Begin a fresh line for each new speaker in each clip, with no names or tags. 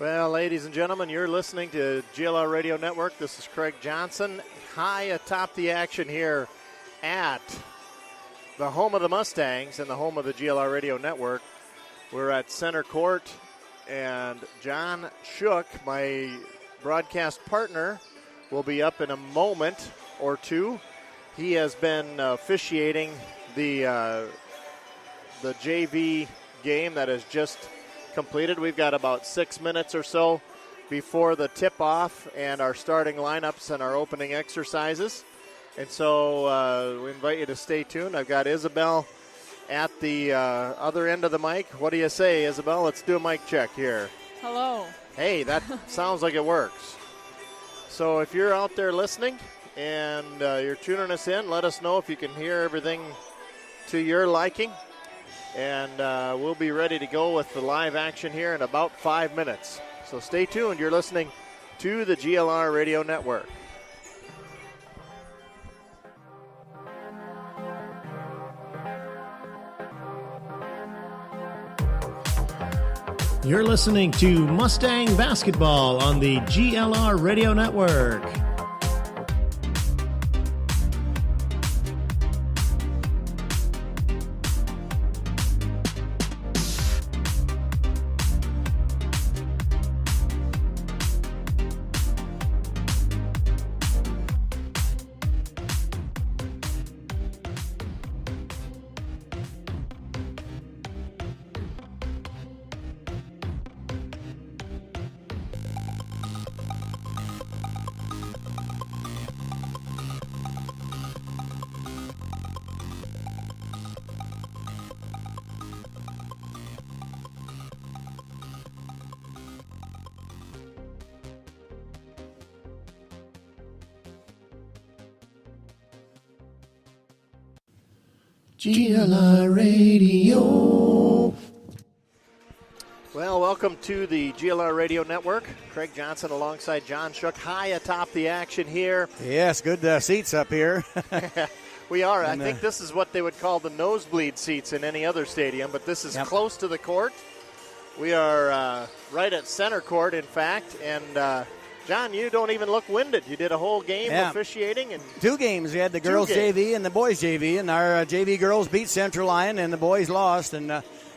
Well, ladies and gentlemen, you're listening to GLR Radio Network. This is Craig Johnson, high atop the action here at the home of the Mustangs and the home of the GLR Radio Network. We're at center court, and John Shook, my broadcast partner, will be up in a moment or two. He has been officiating the JV game that has just completed. We've got about 6 minutes or so before the tip-off and our starting lineups and our opening exercises. And so we invite you to stay tuned. I've got Isabel at the other end of the mic. What do you say, Isabel? Let's do a mic check here.
Hello.
Hey, that sounds like it works. So if you're out there listening and you're tuning us in, let us know if you can hear everything to your liking. And we'll be ready to go with the live action here in about 5 minutes. So stay tuned. You're listening to the GLR Radio Network.
You're listening to Mustang Basketball on the GLR Radio Network. GLR Radio.
Well, welcome to the GLR Radio Network. Craig Johnson alongside John Shook, high atop the action here.
Yes, good seats up here.
We are. I think this is what they would call the nosebleed seats in any other stadium, but this is close to the court. We are right at center court, in fact, and John, you don't even look winded. You did a whole game officiating. And
2 games. We had the girls' JV and the boys' JV, and our JV girls beat Central Lyon, and the boys lost. And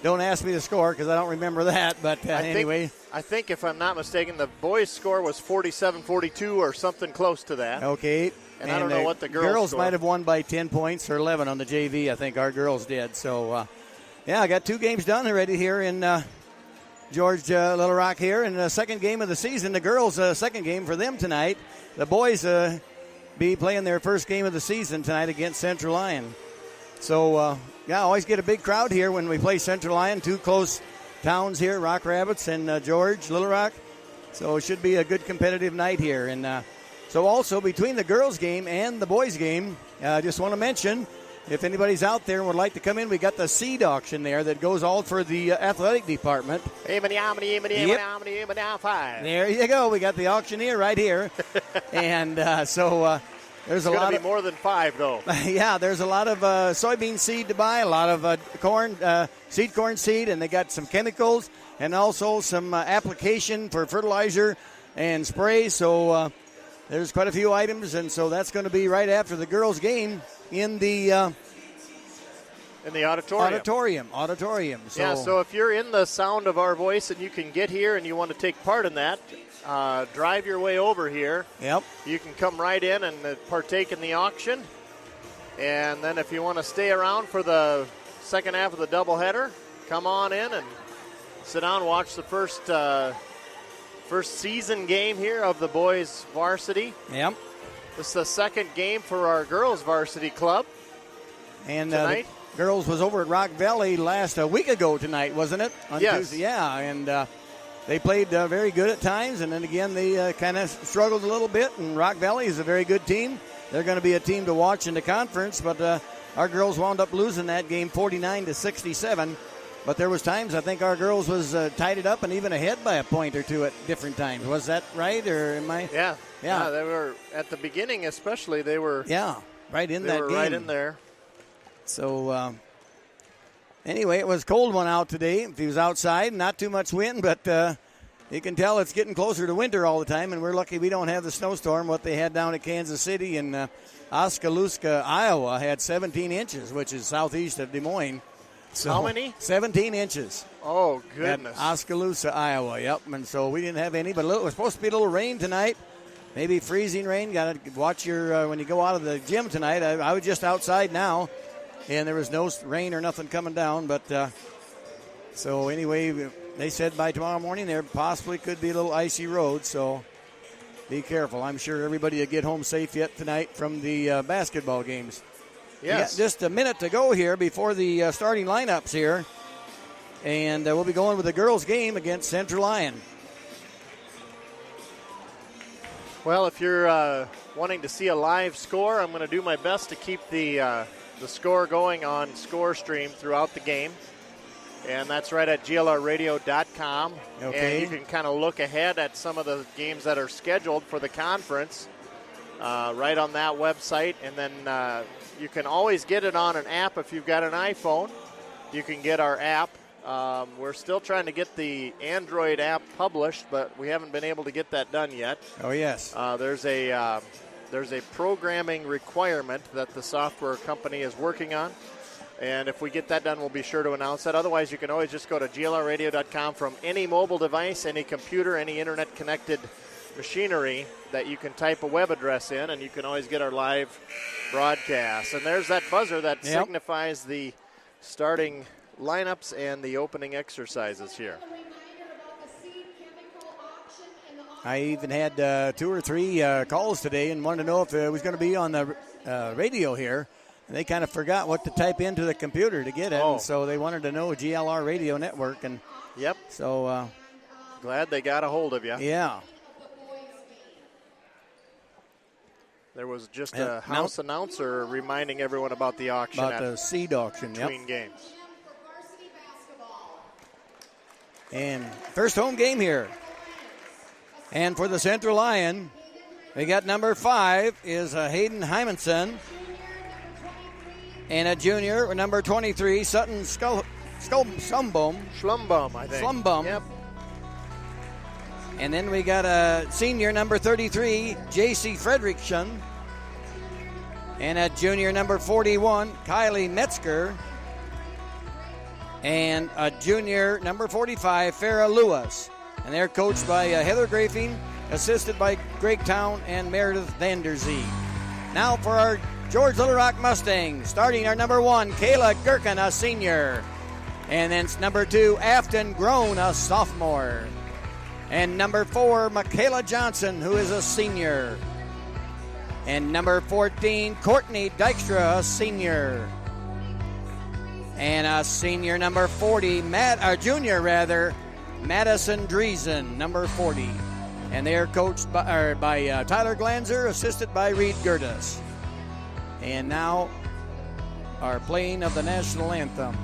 don't ask me the score because I don't remember that. But anyway.
I think, if I'm not mistaken, the boys' score was 47-42 or something close to that.
Okay.
And I don't know what the girls
might have won by 10 points or 11 on the JV. I think our girls did. So, I got 2 games done already here in George Little Rock here in the second game of the season. The girls' second game for them tonight. The boys be playing their first game of the season tonight against Central Lyon. So, always get a big crowd here when we play Central Lyon. 2 close towns here, Rock Rapids and George Little Rock. So it should be a good competitive night here. And so also between the girls' game and the boys' game, I just want to mention, if anybody's out there and would like to come in, we got the seed auction there that goes all for the athletic department.
There
you go. We got the auctioneer right here. And there's
a lot of more than 5, though.
Yeah, there's a lot of soybean seed to buy, a lot of corn seed, and they got some chemicals and also some application for fertilizer and spray. So there's quite a few items, and so that's going to be right after the girls' game in the
auditorium.
So.
Yeah, so if you're in the sound of our voice and you can get here and you want to take part in that, drive your way over here.
Yep.
You can come right in and partake in the auction. And then if you want to stay around for the second half of the doubleheader, come on in and sit down and watch the first season game here of the boys varsity.
Yep.
This is the second game for our girls varsity club.
And
tonight.
The girls was over at Rock Valley a week ago tonight, wasn't it? On
yes.
Tuesday. Yeah, and they played very good at times, and then again they kind of struggled a little bit, and Rock Valley is a very good team. They're going to be a team to watch in the conference, but our girls wound up losing that game 49-67. But there was times I think our girls was tied it up and even ahead by a point or 2 at different times. Was that right, or am I?
Yeah, they were at the beginning, especially. They were
right in that game.
Right in there.
So anyway, it was a cold one out today. If he was outside, not too much wind, but You can tell it's getting closer to winter all the time, and we're lucky we don't have the snowstorm. What they had down at Kansas City and Oskaloosa, Iowa, had 17 inches, which is southeast of Des Moines. So
how many?
17 inches.
Oh, goodness.
At Oskaloosa, Iowa, yep. And so we didn't have any, but it was supposed to be a little rain tonight. Maybe freezing rain. Got to watch your when you go out of the gym tonight. I was just outside now, and there was no rain or nothing coming down. But so anyway, they said by tomorrow morning there possibly could be a little icy road. So be careful. I'm sure everybody will get home safe yet tonight from the basketball games.
Yes.
Just a minute to go here before the starting lineups here. And we'll be going with the girls' game against Central Lyon.
Well, if you're wanting to see a live score, I'm going to do my best to keep the score going on ScoreStream throughout the game. And that's right at glrradio.com.
Okay.
And you can kind of look ahead at some of the games that are scheduled for the conference right on that website. And then you can always get it on an app if you've got an iPhone. You can get our app. We're still trying to get the Android app published, but we haven't been able to get that done yet.
Oh, yes.
There's a programming requirement that the software company is working on. And if we get that done, we'll be sure to announce that. Otherwise, you can always just go to glrradio.com from any mobile device, any computer, any internet-connected machinery that you can type a web address in, and you can always get our live broadcast. And there's that buzzer that signifies the starting lineups and the opening exercises here.
I even had 2 or 3 calls today and wanted to know if it was going to be on the radio here. And they kind of forgot what to type into the computer to get it, and so they wanted to know GLR Radio Network. And
yep.
So
glad they got a hold of you.
Yeah.
There was just a house announcer reminding everyone about the auction.
About the seed auction,
between games.
And first home game here. And for the Central Lyon, they got number 5 is Hayden Hymanson. And a junior, number 23, Sutton Schlumbaum,
I think.
Schlumbaum.
Yep.
And then we got a senior, number 33, J.C. Fredrickson. And a junior, number 41, Kylie Metzger. And a junior, number 45, Farrah Lewis. And they're coached by Heather Grafing, assisted by Greg Town and Meredith Vanderzee. Now for our George Little Rock Mustangs, starting our number 1, Kayla Gherkin, a senior. And then number 2, Afton Groen, a sophomore. And number 4, Michaela Johnson, who is a senior. And number 14, Courtney Dykstra, a senior. And a senior, number 40, junior, Madison Driesen, number 40. And they are coached by Tyler Glanzer, assisted by Reed Gertis. And now our playing of the national anthem.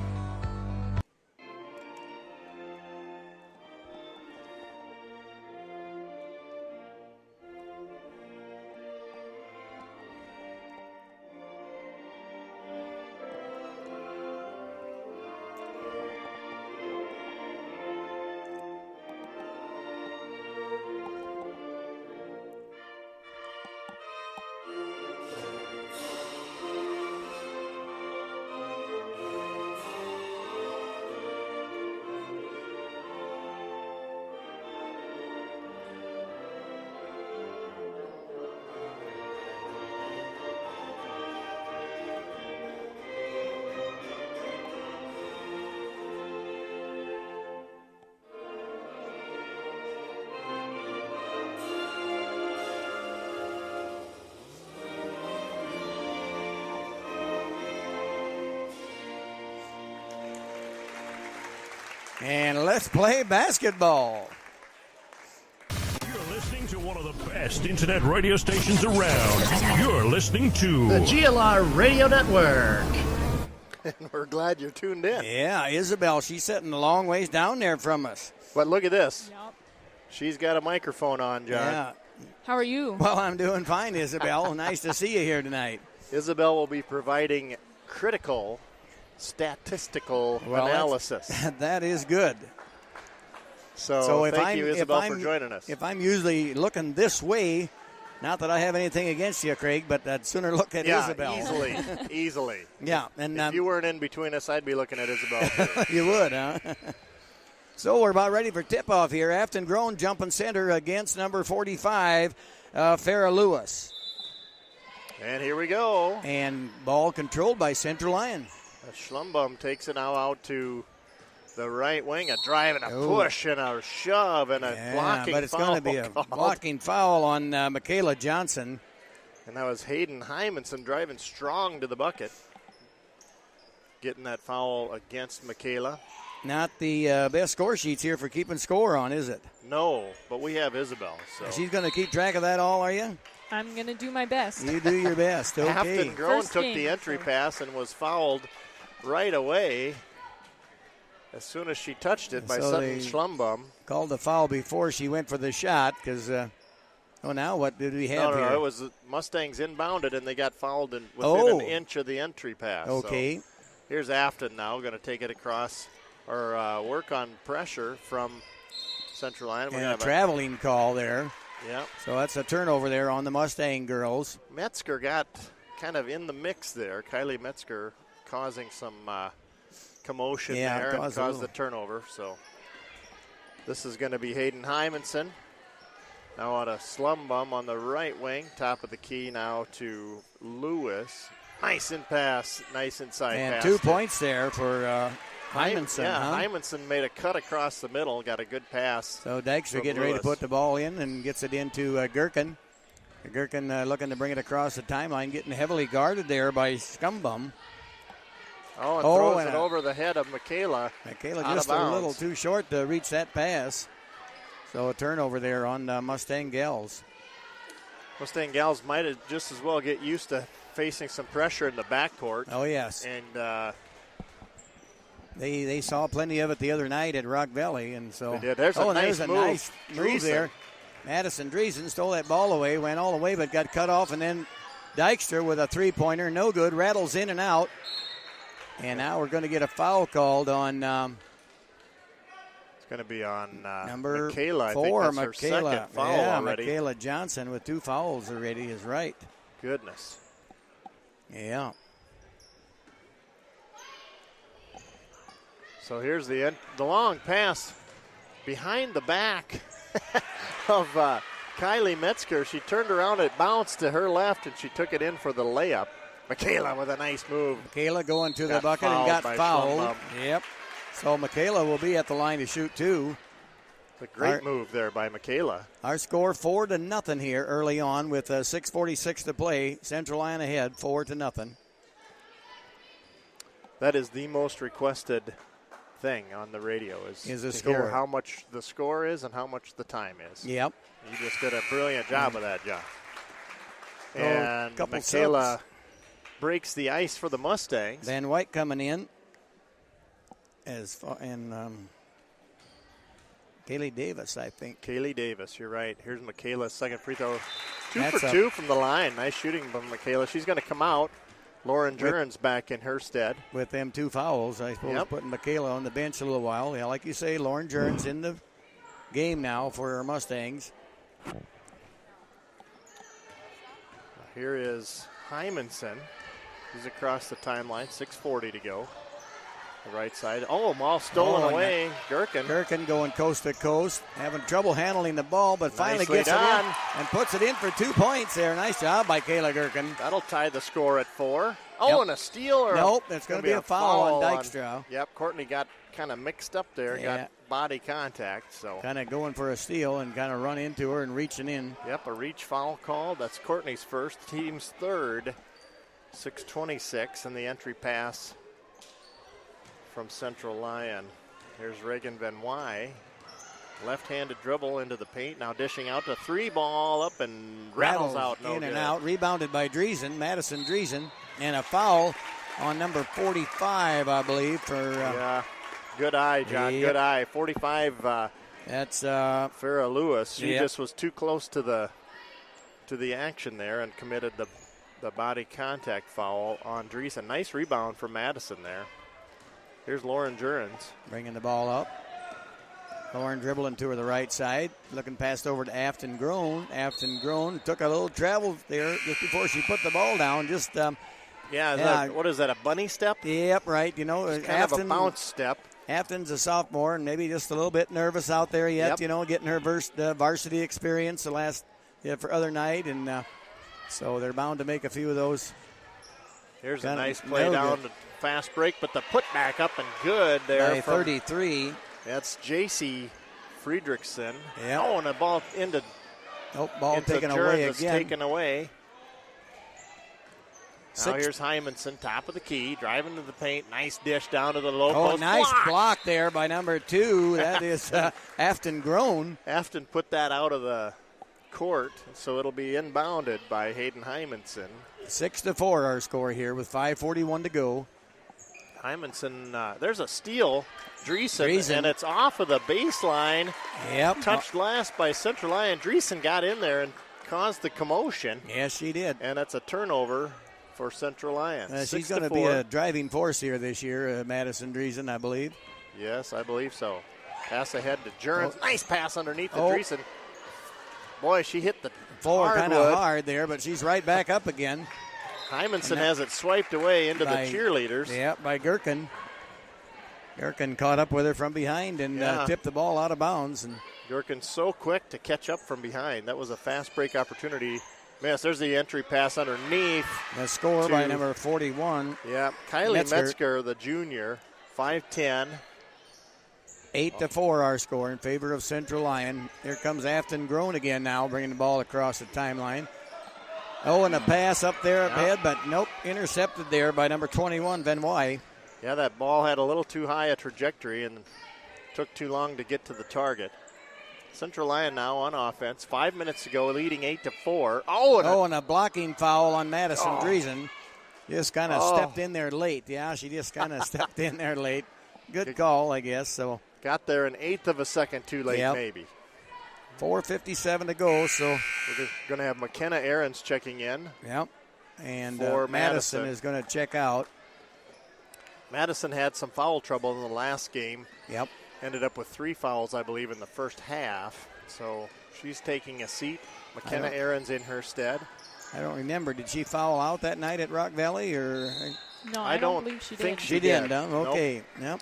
And let's play basketball.
You're listening to one of the best internet radio stations around. You're listening to
the GLR Radio Network.
And we're glad you're tuned in.
Yeah, Isabel, she's sitting a long ways down there from us.
But look at this.
Yep.
She's got a microphone on, John.
Yeah.
How are you?
Well, I'm doing fine, Isabel. Nice to see you here tonight.
Isabel will be providing critical statistical analysis.
That is good.
So thank you, Isabel, for joining us.
If I'm usually looking this way, not that I have anything against you, Craig, but I'd sooner look at Isabel.
Easily.
Yeah. And
if you weren't in between us, I'd be looking at Isabel, too.
You would, huh? So we're about ready for tip-off here. Afton Grown jumping center against number 45, Farrah Lewis.
And here we go.
And ball controlled by Central Lyon.
Schlumbum takes it now out to the right wing. A drive and a push and a shove and a blocking foul.
But it's going to be a blocking foul on Michaela Johnson.
And that was Hayden Hymanson driving strong to the bucket. Getting that foul against Michaela.
Not the best score sheets here for keeping score on, is it?
No, but we have Isabel. So
she's going to keep track of that all, are you?
I'm going to do my best.
You do your best. Okay.
Afton Grown took the entry pass and was fouled right away as soon as she touched it by Sutton Schlumbum.
Called the foul before she went for the shot because, now what did we have here?
No, it was Mustangs inbounded and they got fouled within an inch of the entry pass.
Okay.
So here's Afton now going to take it across or work on pressure from Central Lyon.
And a traveling call there.
Yeah.
So that's a turnover there on the Mustang girls.
Metzger got kind of in the mix there. Kylie Metzger causing some commotion there and caused the turnover. So this is going to be Hayden Hymanson. Now on a Schlumbum on the right wing, top of the key now to Lewis. Nice inside pass.
And 2 points there for Hymanson.
Hymanson made a cut across the middle, got a good pass.
So Dykstra getting ready to put the ball in and gets it into Gherkin. Gherkin looking to bring it across the timeline, getting heavily guarded there by Schlumbum.
Throws it over the head of Michaela.
Michaela just a little too short to reach that pass. So a turnover there on Mustang Gals.
Mustang Gals might have just as well get used to facing some pressure in the backcourt.
Oh, yes.
And
they saw plenty of it the other night at Rock Valley. And so
they did. There's a nice move
there. Madison Driesen stole that ball away, went all the way, but got cut off. And then Dykstra with a three-pointer, no good, rattles in and out. And now we're going to get a foul called on.
It's going to be on
number
Michaela.
4,
I think that's her second foul already.
Michaela Johnson with 2 fouls already is right.
Goodness.
Yeah.
So here's the long pass behind the back of Kylie Metzger. She turned around, it bounced to her left, and she took it in for the layup. Michaela with a nice move.
Michaela going to the bucket and got fouled. Yep. So Michaela will be at the line to shoot 2.
It's a great move there by Michaela.
Our score 4-0 here early on with 6:46 to play. Central Lyon ahead 4-0.
That is the most requested thing on the radio is
the
to
score.
hear how much the score is and how much the time is.
Yep.
You just did a brilliant job of that, John.
So
and Michaela breaks the ice for the Mustangs.
Van White coming in Kaylee Davis, I think.
Kaylee Davis, you're right. Here's Michaela's second free throw. 2 for 2 from the line. Nice shooting by Michaela. She's going to come out. Lauren Juren's back in her stead.
With them 2 fouls, I suppose, putting Michaela on the bench a little while. Yeah, like you say, Lauren Juren's in the game now for her Mustangs.
Here is Hymanson. He's across the timeline, 6:40 to go. The right side. Ball stolen away.
Gherkin going coast to coast, having trouble handling the ball, but finally gets it in and puts it in for 2 points there. Nice job by Kayla Gherkin.
That'll tie the score at 4. And a steal?
Nope, it's going to be a foul on Dykstra.
Courtney got kind of mixed up there, got body contact. So
kind of going for a steal and kind of run into her and reaching in.
Yep, a reach foul call. That's Courtney's first, team's third. 6:26 and the entry pass from Central Lyon. Here's Reagan Van Wy. Left-handed dribble into the paint. Now dishing out the 3 ball up and rattles out.
In and out. Rebounded by Driesen, Madison Driesen. And a foul on number 45, I believe. For
good eye, John. Good eye. 45.
That's
Farrah Lewis. She just was too close to the action there and committed the body contact foul on Driesen. Nice rebound for Madison there. Here's Lauren Jurens.
Bringing the ball up. Lauren dribbling to her the right side. Looking passed over to Afton Grown. Afton Grown took a little travel there just before she put the ball down. Just
what is that, a bunny step?
Yep, right. You know,
it's kind of a bounce step.
Afton's a sophomore and maybe just a little bit nervous out there yet,
Yep.
you know, getting her varsity experience for other night. And so they're bound to make a few of those.
Here's a nice play down, fast break, but the put back up and good there.
By 33.
That's J.C. Friedrichsen.
Yep.
Oh, and the ball
Ball taken away again.
Taken away. Now here's Hymanson, top of the key, driving to the paint. Nice dish down to the low post.
Nice block there by number 2. That is Afton Grown.
Afton put that out of the court, so it'll be inbounded by Hayden Hymanson.
6-4 our score here with 5:41 to go.
Hymanson, there's a steal. Dreesen, and it's off of the baseline.
Yep.
Touched last by Central Lyon. Dreesen got in there and caused the commotion.
Yes, she did.
And that's a turnover for Central Lyon.
She's going to be a driving force here this year, Madison Dreesen, I believe.
Yes, I believe so. Pass ahead to Jurens. Nice pass underneath to Dreesen. Boy, she hit the
floor kind of hard there, but she's right back up again.
Hymanson has it swiped away into the cheerleaders.
Yeah, by Gherkin. Gherkin caught up with her from behind and tipped the ball out of bounds. And
Gherkin so quick to catch up from behind. That was a fast break opportunity. Yes, there's the entry pass underneath.
The score by number 41.
Yeah, Kylie Metzger, the junior, 5'10".
8-4 our score in favor of Central Lyon. Here comes Afton Grown again now, bringing the ball across the timeline. Oh, and a pass up there ahead, but nope, intercepted there by number 21, Benoit.
Yeah, that ball had a little too high a trajectory and took too long to get to the target. Central Lyon now on offense. 5 minutes to go, leading 8-4.
And a blocking foul on Madison Dreesen. Just kind of stepped in there late. Yeah, she just kind of stepped in there late. Good call, I guess. So
got there an eighth of a second too late, maybe.
4:57 to go. So
we're going to have McKenna Ahrens checking in.
Yep. And
Madison
is going to check out.
Madison had some foul trouble in the last game.
Yep.
Ended up with 3 fouls, I believe, in the first half. So she's taking a seat. McKenna Ahrens in her stead.
I don't remember. Did she foul out that night at Rock Valley? Or
No, I don't believe she did.
She didn't, huh? Okay.
Nope. Yep.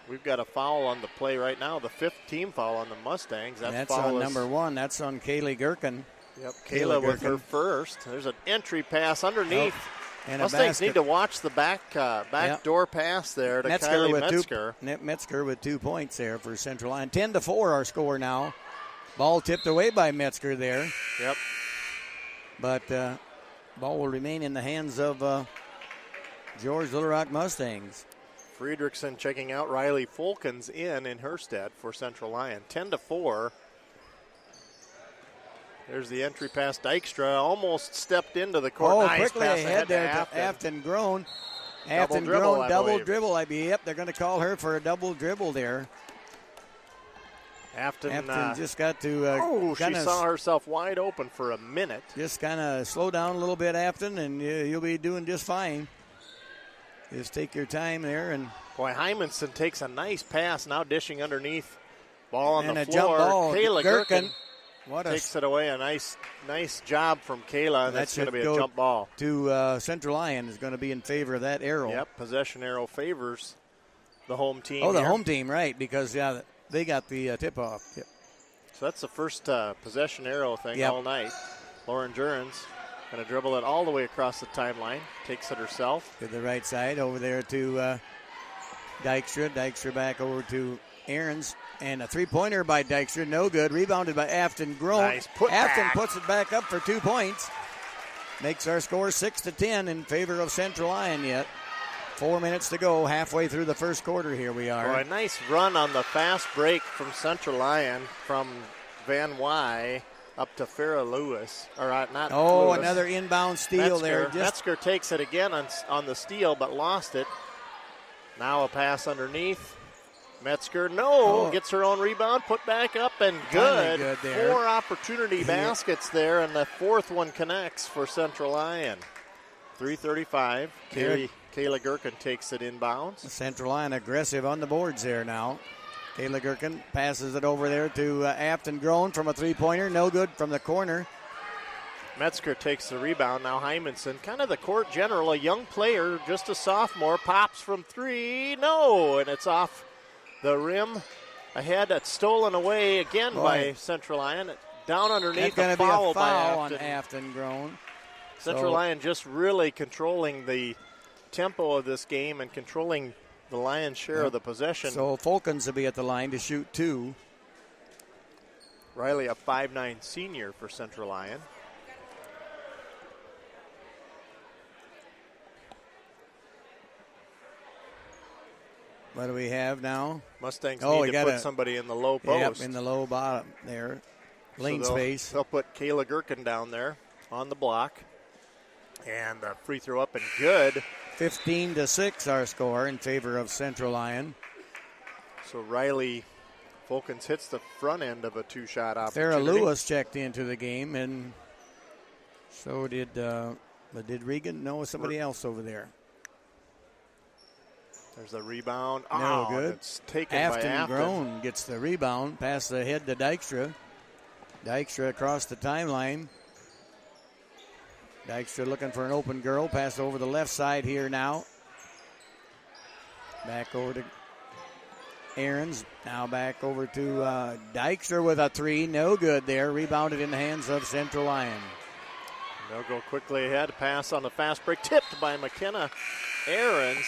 We've got a foul on the play right now. The 5th team foul on the Mustangs.
That's on number 1. That's on Kaylee Gherkin.
Yep, Kayla with her first. There's an entry pass underneath.
And
Mustangs need to watch the back door pass there to Kylie Metzger.
Metzger with 2 points there for Central Lyon. 10-4 our score now. Ball tipped away by Metzger there.
Yep.
But ball will remain in the hands of George Little Rock Mustangs.
Friedrichsen checking out. Riley Fulkins in her stead for Central Lyon. 10-4. There's the entry pass. Dykstra almost stepped into the court.
Oh,
nice
quickly
pass
ahead there to Afton Grown. Afton Grown, double dribble. Yep, they're going to call her for a double dribble there.
Afton
just got to.
She saw herself wide open for a minute.
Just kind of slow down a little bit, Afton, and you'll be doing just fine. Just take your time there. And
boy, Hymanson takes a nice pass, now dishing underneath. Ball on the floor.
Jump ball.
Kayla Gherkin
takes
it away. A nice job from Kayla, and that's going to be a jump ball.
To Central Lyon is going to be in favor of that arrow.
Yep, possession arrow favors the home team.
Oh, the home team, right, because, they got the tip-off. Yep.
So that's the first possession arrow thing all night. Lauren Jurens going to dribble it all the way across the timeline. Takes it herself.
To the right side, over there to Dykstra. Dykstra back over to Ahrens. And a three-pointer by Dykstra. No good. Rebounded by Afton Grown.
Nice put
Afton
back.
puts it back up for 2 points. Makes our score 6-10 in favor of Central Lyon yet. 4 minutes to go, halfway through the first quarter here we are.
Boy, a nice run on the fast break from Central Lyon from Van Wy up to Farrah Lewis. Lewis.
Another inbound steal there.
Metzger takes it again on the steal, but lost it. Now a pass underneath. Metzger, gets her own rebound, put back up, and good. 4 opportunity baskets there, and the 4th one connects for Central Lyon. 3:35. Kayla Gherkin takes it inbounds.
Central Lyon aggressive on the boards there now. Kayla Gherkin passes it over there to Afton Grown from a three-pointer. No good from the corner.
Metzger takes the rebound. Now Hymanson, kind of the court general, a young player, just a sophomore, pops from three. No, and it's off the rim. Ahead, it's stolen away again by Central Lyon. Down underneath,
that's
a foul,
be a foul
by
on Afton Grown.
Central Lyon just really controlling the tempo of this game and controlling the lion's share of the possession.
So Fulkins will be at the line to shoot two.
Riley, a 5'9" senior for Central Lyon.
What do we have now?
Mustangs need to put somebody in the low post.
Yep, in the low bottom there. Lane space.
They'll put Kayla Gherkin down there on the block. And the free throw up and good.
15-6 our score in favor of Central Lyon.
So Riley Fulkins hits the front end of a two-shot opportunity.
Farrah Lewis checked into the game, and so did Regan. No, somebody else over there.
There's the rebound.
No good.
It's taken
Afton
by Afton.
Grown gets the rebound, pass the head to Dykstra. Dykstra across the timeline. Dykstra looking for an open girl. Pass over the left side here now. Back over to Aarons. Now back over to Dykstra with a three. No good there. Rebounded in the hands of Central Lyon.
They'll go quickly ahead. Pass on the fast break. Tipped by McKenna Aarons.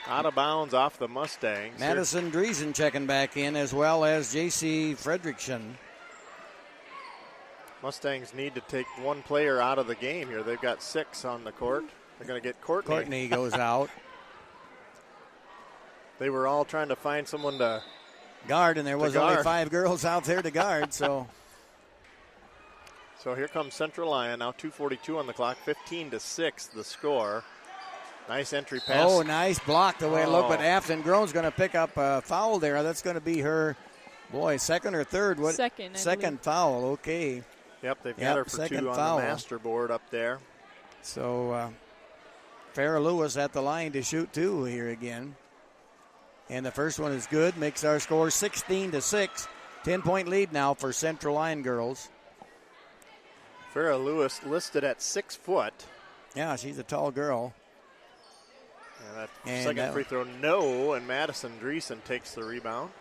Out of bounds off the Mustangs.
Madison Driesen checking back in, as well as J.C. Fredrickson.
Mustangs need to take one player out of the game here. They've got 6 on the court. They're going to get Courtney.
Courtney goes out.
They were all trying to find someone to
guard, and there was only 5 girls out there to guard. So
here comes Central Lyon. Now 2:42 on the clock. 15-6 the score. Nice entry pass.
Oh, nice block the way it looked, but Afton Grown's going to pick up a foul there. That's going to be her, second or third? Second foul, okay.
Yep, they've got her for 2 on the master board up there.
So Farrah Lewis at the line to shoot 2 here again. And the first one is good, makes our score 16-6. 10-point lead now for Central Lyon girls.
Farrah Lewis listed at 6 foot.
Yeah, she's a tall girl.
And second free throw, no, and Madison Driesen takes the rebound.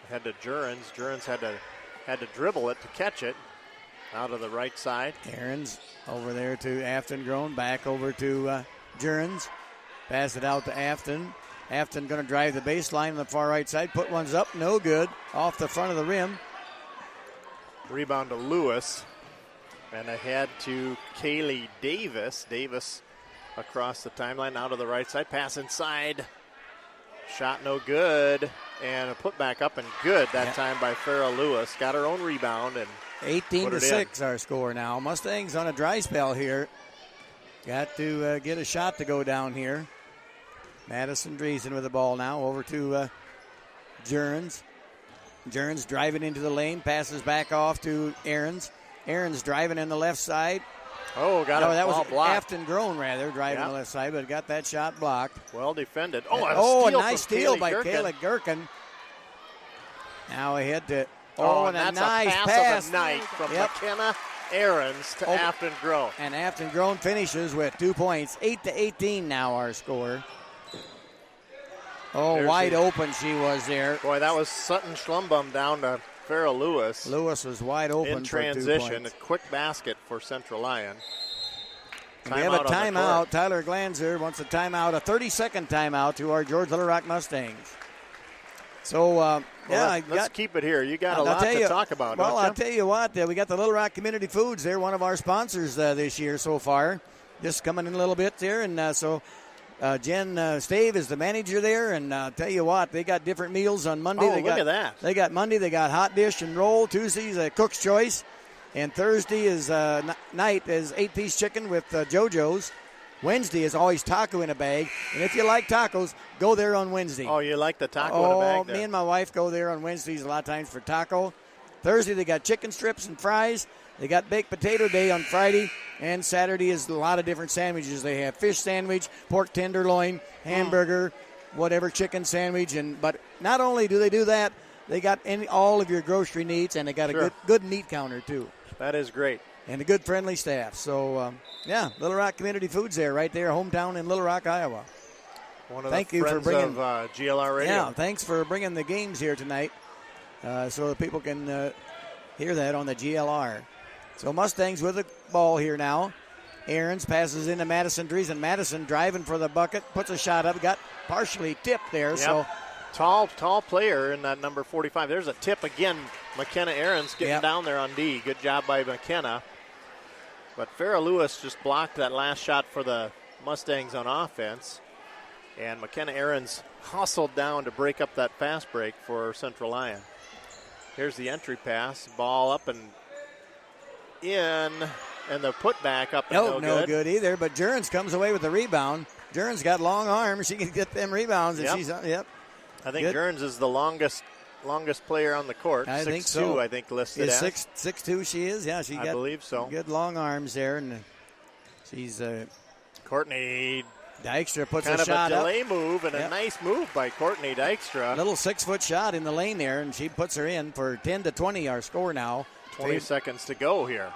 Head to Jurens. Jurens had to dribble it to catch it out of the right side.
Aarons over there to Afton Grown, back over to Jurens. Pass it out to Afton. Afton going to drive the baseline on the far right side. Put ones up, no good. Off the front of the rim.
Rebound to Lewis. And ahead to Kaylee Davis. Davis across the timeline, out of the right side. Pass inside. Shot no good. And a putback up and good that time by Farrah Lewis. Got her own rebound. And
18-6 our score now. Mustangs on a dry spell here. Got to get a shot to go down here. Madison Driesen with the ball now. Over to Jurens. Jurens driving into the lane. Passes back off to Aarons. Aarons driving in the left side.
Oh, got it.
That was
blocked.
Afton Grown, rather, driving the left side, but got that shot blocked.
Well defended.
A nice steal by Kayla Gherkin. Now ahead to and
that's
a nice
pass of the night from McKenna Aarons to Afton Grown.
And Afton Grown finishes with 2 points. 8-18 now our score. Wide open she was there.
Boy, that was Sutton Schlumbum down to Farrah Lewis.
Lewis was wide open
in transition. A quick basket for Central Lyon.
We have a timeout. Tyler Glanzer wants a timeout, a 30-second timeout to our George Little Rock Mustangs. So,
let's keep it here. You got a lot to talk about.
Well, I'll tell you what, we got the Little Rock Community Foods there, one of our sponsors this year so far. Just coming in a little bit there, and Jen Stave is the manager there, and I'll tell you what, they got different meals on Monday.
Look at that.
They got Monday, they got hot dish and roll. Tuesday's a cook's choice. And Thursday is night is 8-piece chicken with JoJo's. Wednesday is always taco in a bag. And if you like tacos, go there on Wednesday.
Oh, you like the taco in a bag there?
Me and my wife go there on Wednesdays a lot of times for taco. Thursday they got chicken strips and fries. They got baked potato day on Friday, and Saturday is a lot of different sandwiches. They have fish sandwich, pork tenderloin, hamburger, whatever, chicken sandwich. But not only do they do that, they got all of your grocery needs, and they got a good meat counter, too.
That is great.
And a good friendly staff. So, Little Rock Community Foods there, right there, hometown in Little Rock, Iowa.
One of Thank the friends of GLR Radio.
Yeah, thanks for bringing the games here tonight so that people can hear that on the GLR. So Mustangs with the ball here now. Aarons passes into Madison Dreesen. Madison driving for the bucket, puts a shot up, got partially tipped there.
Yep.
So
tall player in that number 45. There's a tip again. McKenna Aarons getting down there on D. Good job by McKenna. But Farrah Lewis just blocked that last shot for the Mustangs on offense. And McKenna Aarons hustled down to break up that fast break for Central Lyon. Here's the entry pass. Ball up and in, and the putback up and
no good either. But Jurgens comes away with the rebound. Jurgens got long arms. She can get them rebounds. And she's I
think Jurgens is the longest player on the court.
I
6'2",
think so.
I think listed as
6'2" she is. Yeah, I
believe so.
Good long arms there, and she's
Courtney
Dykstra puts
kind
a
of
shot
a
up.
delay move and a nice move by Courtney Dykstra.
A little 6-foot shot in the lane there, and she puts her in for 10-20. Our score now.
20 seconds to go here.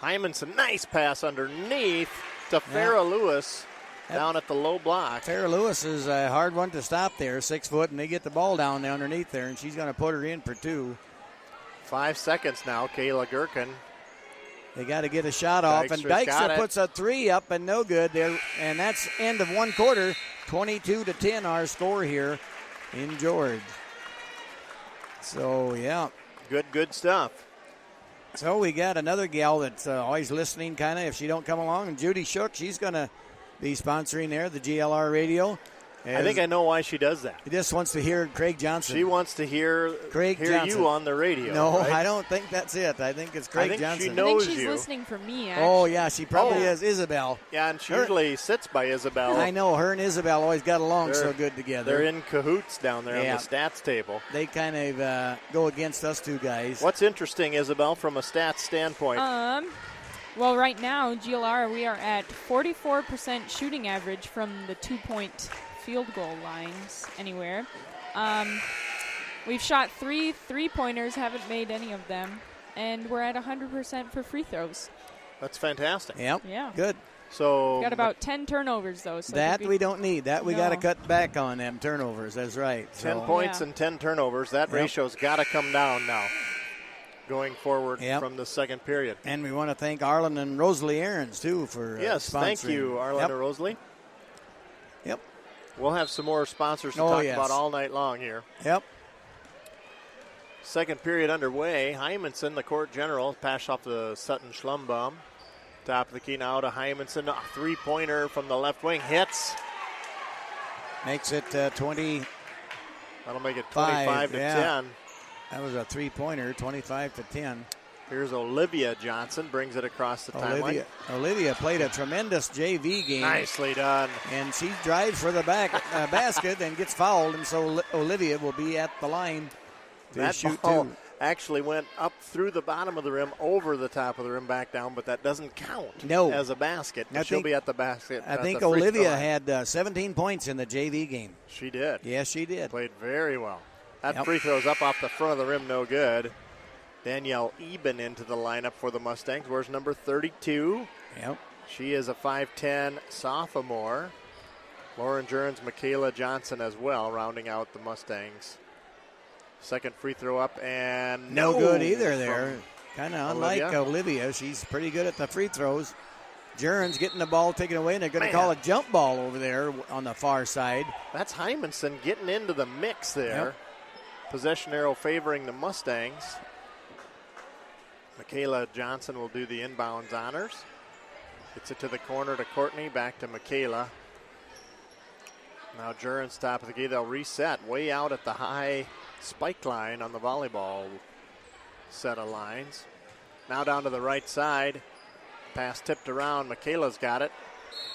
Hymanson, nice pass underneath to Farrah Lewis down at the low block.
Farrah Lewis is a hard one to stop there, 6 foot, and they get the ball down there underneath there, and she's going to put her in for 2.
5 seconds now, Kayla Gherkin.
They got to get a shot off, and Dykstra puts a 3 up and no good there, and that's end of one quarter. 22-10 our score here in George. So, yeah.
Good stuff.
So we got another gal that's always listening, kind of, if she don't come along. And Judy Shook, she's going to be sponsoring there, the GLR radio.
I think I know why she does that.
He just wants to hear Craig Johnson.
She wants to hear you on the radio.
No,
right?
I don't think that's it. I think it's Craig Johnson.
She knows
I think she's
you.
listening for me, actually.
Oh, yeah, she probably is Isabel.
Yeah, and she usually sits by Isabel.
I know, her and Isabel always got along so good together.
They're in cahoots down there on the stats table.
They kind of go against us two guys.
What's interesting, Isabel, from a stats standpoint?
Well, right now, GLR, we are at 44% shooting average from the 2-point field goal lines anywhere. We've shot 3 3-pointers, haven't made any of them, and we're at 100% for free throws.
That's fantastic.
Yep.
Yeah.
Good.
So
we've got about 10 turnovers, though. So
that we don't need. That we got to cut back on them turnovers. That's right.
10 points and 10 turnovers. That ratio's got to come down now going forward from the second period.
And we want to thank Arlen and Rosalie Aarons, too, for
Yes, thank you, Arlen and Rosalie.
Yep.
We'll have some more sponsors to talk about all night long here.
Yep.
Second period underway. Hymanson, the court general, pass off to Sutton Schlumbaum. Top of the key now to Hymanson. A three-pointer from the left wing. Hits.
Makes it 20.
That'll make it 25 to 10.
That was a three-pointer, 25 to 10.
Here's Olivia Johnson, brings it across the timeline.
Olivia played a tremendous JV game.
Nicely done.
And she drives for the basket and gets fouled, and so Olivia will be at the line to shoot two.
Actually went up through the bottom of the rim, over the top of the rim, back down, but that doesn't count as a basket. She'll be at the basket.
I think Olivia had 17 points in the JV game.
She did.
Yes, she did.
Played very well. That free throw's up off the front of the rim, no good. Danielle Eben into the lineup for the Mustangs. Where's number 32?
Yep.
She is a 5'10 sophomore. Lauren Jurgens, Michaela Johnson as well, rounding out the Mustangs. Second free throw up, and
no good either there. Kind of unlike Olivia. She's pretty good at the free throws. Jurgens getting the ball taken away, and they're going to call a jump ball over there on the far side.
That's Hymanson getting into the mix there. Yep. Possession arrow favoring the Mustangs. Michaela Johnson will do the inbounds honors. Gets it to the corner to Courtney, back to Michaela. Now Jurgens top of the key. They'll reset way out at the high spike line on the volleyball set of lines. Now down to the right side. Pass tipped around. Michaela's got it.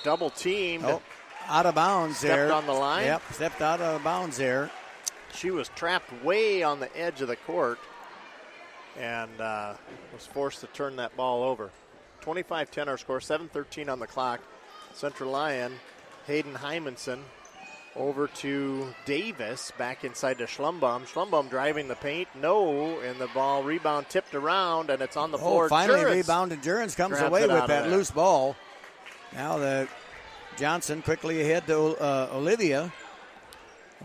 Double teamed.
Oh, out of bounds there.
Stepped on the line.
Yep, stepped out of bounds there.
She was trapped way on the edge of the court. and was forced to turn that ball over. 25-10 our score, 7:13 on the clock. Central Lyon, Hayden Hymanson over to Davis, back inside to Schlumbaum. Schlumbaum driving the paint, no, and the ball rebound tipped around, and it's on the floor.
Finally
Jurens
rebound, and Jurens comes away with that loose ball. Now the Johnson quickly ahead to Olivia.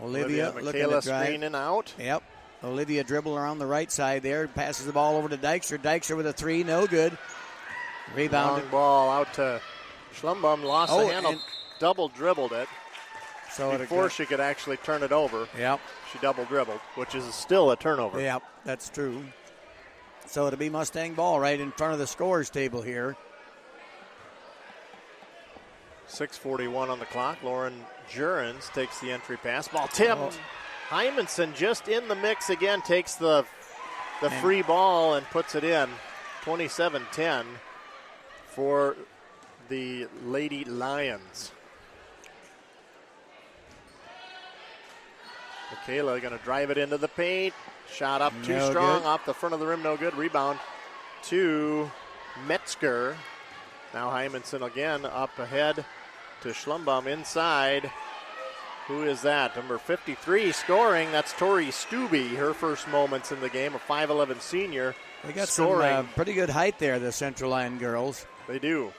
Olivia looking to drive.
screening out.
Yep. Olivia dribble around the right side there, passes the ball over to Dykstra. Dykstra with a three, no good. Rebounded.
Long ball out to Schlumbaum, lost the handle, double dribbled it.
So
before she could actually turn it over,
yep,
she double dribbled, which is still a turnover.
Yep, that's true. So it'll be Mustang ball right in front of the scores table here.
6:41 on the clock. Lauren Jurens takes the entry pass. Ball tipped. Hymanson just in the mix again, takes the free ball and puts it in. 27-10 for the Lady Lions. Michaela going to drive it into the paint. Shot up too strong, off the front of the rim, no good. Rebound to Metzger. Now Hymanson again up ahead to Schlumbaum inside. Who is that? Number 53 scoring. That's Tori Stubbe. Her first moments in the game, a 5'11 senior.
They got
scoring.
Some pretty good height there, the Central Lyon girls.
They do.